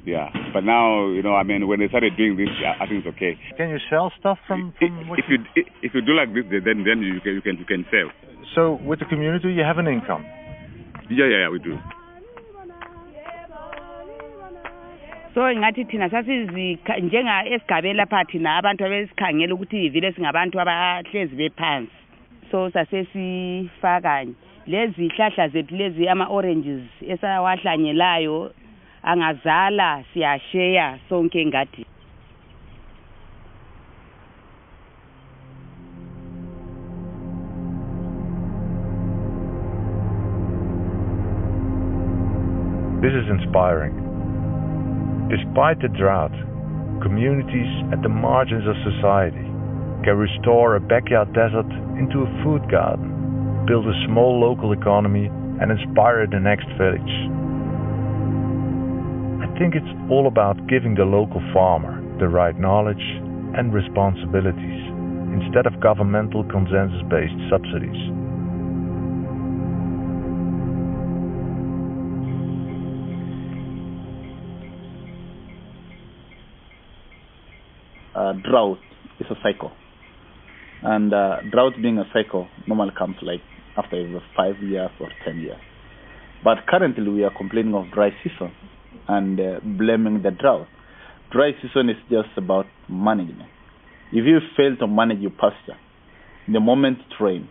Yeah, but now when they started doing this, I think it's okay. Can you sell stuff from if you do like this, then you can sell. So with the community, you have an income. Yeah, we do. So ngathi thina sasizi njenga esigabela phathi na abantu abesikhangela ukuthi ivile singabantu abahlezi bephansi. So sasesifaka lezi hlahla zethu lezi ama oranges esawahlanyelayo angazala siyashare sonke ngadi. This is inspiring. Despite the drought, communities at the margins of society can restore a backyard desert into a food garden, build a small local economy, and inspire the next village. I think it's all about giving the local farmer the right knowledge and responsibilities instead of governmental consensus-based subsidies. Drought is a cycle, and drought being a cycle normally comes like after every 5 years or 10 years. But currently we are complaining of dry season and blaming the drought. Dry season is just about management. If you fail to manage your pasture, the moment it rains,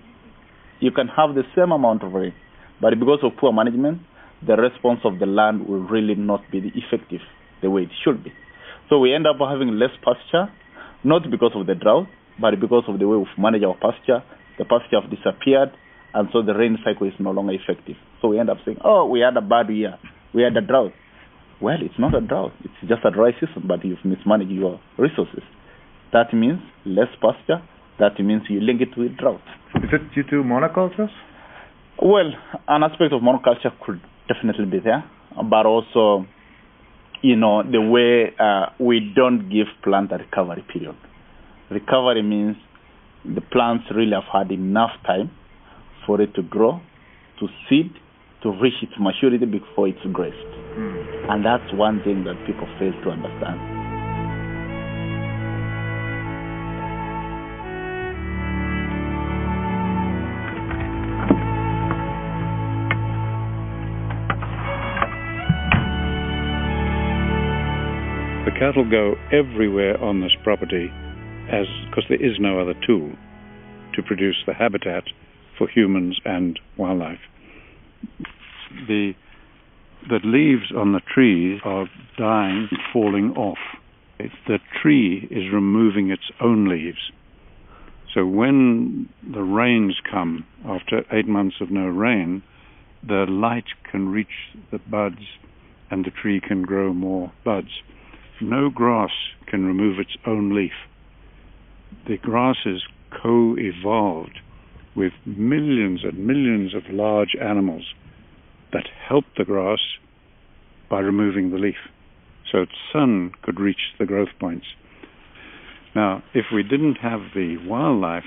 you can have the same amount of rain, but because of poor management, the response of the land will really not be effective the way it should be. So we end up having less pasture, not because of the drought, but because of the way we've managed our pasture. The pasture have disappeared, and so the rain cycle is no longer effective. So we end up saying, oh, we had a bad year, we had a drought. Well, it's not a drought, it's just a dry season, but you've mismanaged your resources. That means less pasture, that means you link it with drought. Is it due to monocultures? Well, an aspect of monoculture could definitely be there, but also the way we don't give plant a recovery period. Recovery means the plants really have had enough time for it to grow, to seed, to reach its maturity before it's graced. And that's one thing that people fail to understand. The cattle go everywhere on this property because there is no other tool to produce the habitat for humans and wildlife. The leaves on the trees are dying and falling off. The tree is removing its own leaves. So when the rains come, after 8 months of no rain, the light can reach the buds and the tree can grow more buds. No grass can remove its own leaf. The grasses co-evolved with millions and millions of large animals that help the grass by removing the leaf. So its sun could reach the growth points. Now, if we didn't have the wildlife,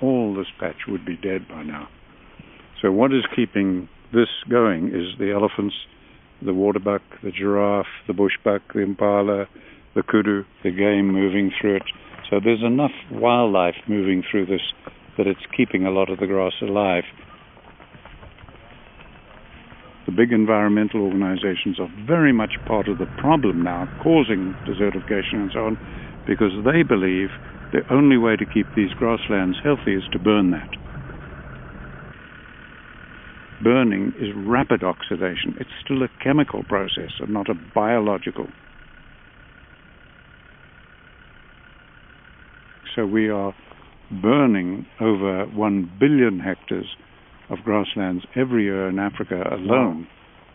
all this patch would be dead by now. So what is keeping this going is the elephants, the waterbuck, the giraffe, the bushbuck, the impala, the kudu, the game moving through it. So there's enough wildlife moving through this that it's keeping a lot of the grass alive. The big environmental organizations are very much part of the problem now, causing desertification and so on, because they believe the only way to keep these grasslands healthy is to burn that. Burning is rapid oxidation. It's still a chemical process and not a biological. So we are burning over 1 billion hectares of grasslands every year in Africa alone,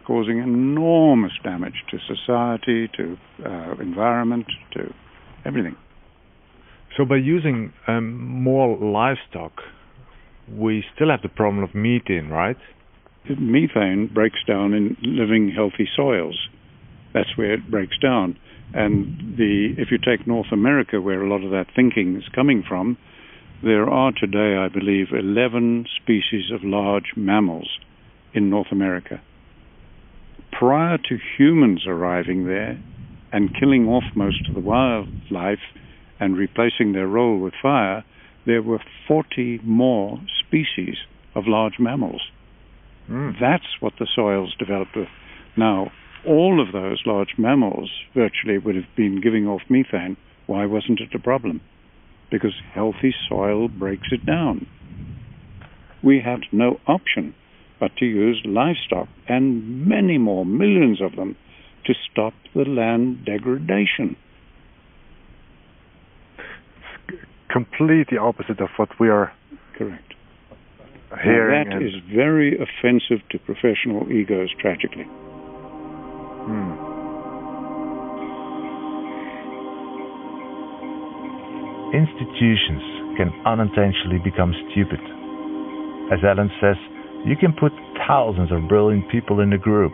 causing enormous damage to society, to environment, to everything. So by using more livestock, we still have the problem of methane, right? Methane breaks down in living, healthy soils. That's where it breaks down. And if you take North America, where a lot of that thinking is coming from, there are today, I believe, 11 species of large mammals in North America. Prior to humans arriving there and killing off most of the wildlife and replacing their role with fire, there were 40 more species of large mammals. That's what the soils developed with. Now, all of those large mammals virtually would have been giving off methane. Why wasn't it a problem? Because healthy soil breaks it down. We had no option but to use livestock, and many more, millions of them, to stop the land degradation. Completely opposite of what we are correct hearing. That is very offensive to professional egos, tragically. Institutions can unintentionally become stupid. As Ellen says, you can put thousands of brilliant people in a group,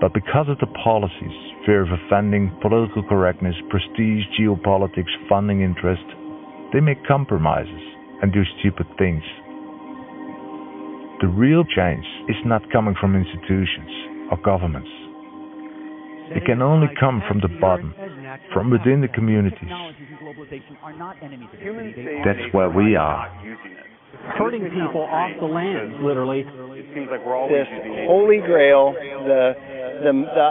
but because of the policies, fear of offending, political correctness, prestige, geopolitics, funding interest, they make compromises and do stupid things. The real change is not coming from institutions or governments. It can only come from the bottom, from within the communities. That's where we are. Herding people off the land, literally. This holy grail, the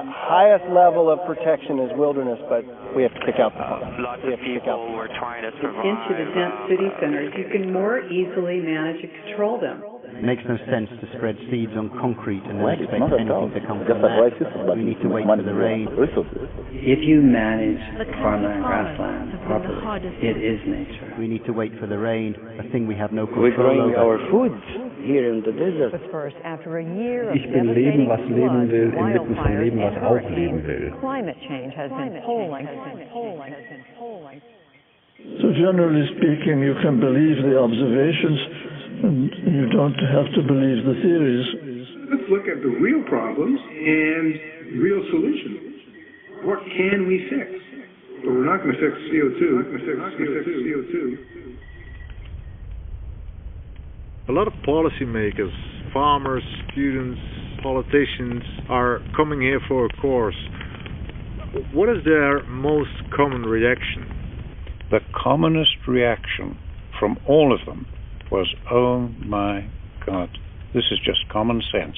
highest level of protection is wilderness, but we have to kick out the farm. Lots of people were trying to survive. Into the dense city centers, you can more easily manage and control them. It makes no sense to spread seeds on concrete and then expect anything to come from that. We need to wait for the rain. If you manage farmland and grassland properly, it is nature. We need to wait for the rain, a thing we have no We're control growing over. our food here in the desert. Ich bin Leben, was leben will, inmitten von Leben, was auch leben will. Climate change has been polling. So generally speaking, you can believe the observations and you don't have to believe the theories. Let's look at the real problems and real solutions. What can we fix? But we're not going to fix CO2. A lot of policymakers, farmers, students, politicians are coming here for a course. What is their most common reaction? The commonest reaction from all of them was, oh my God, this is just common sense.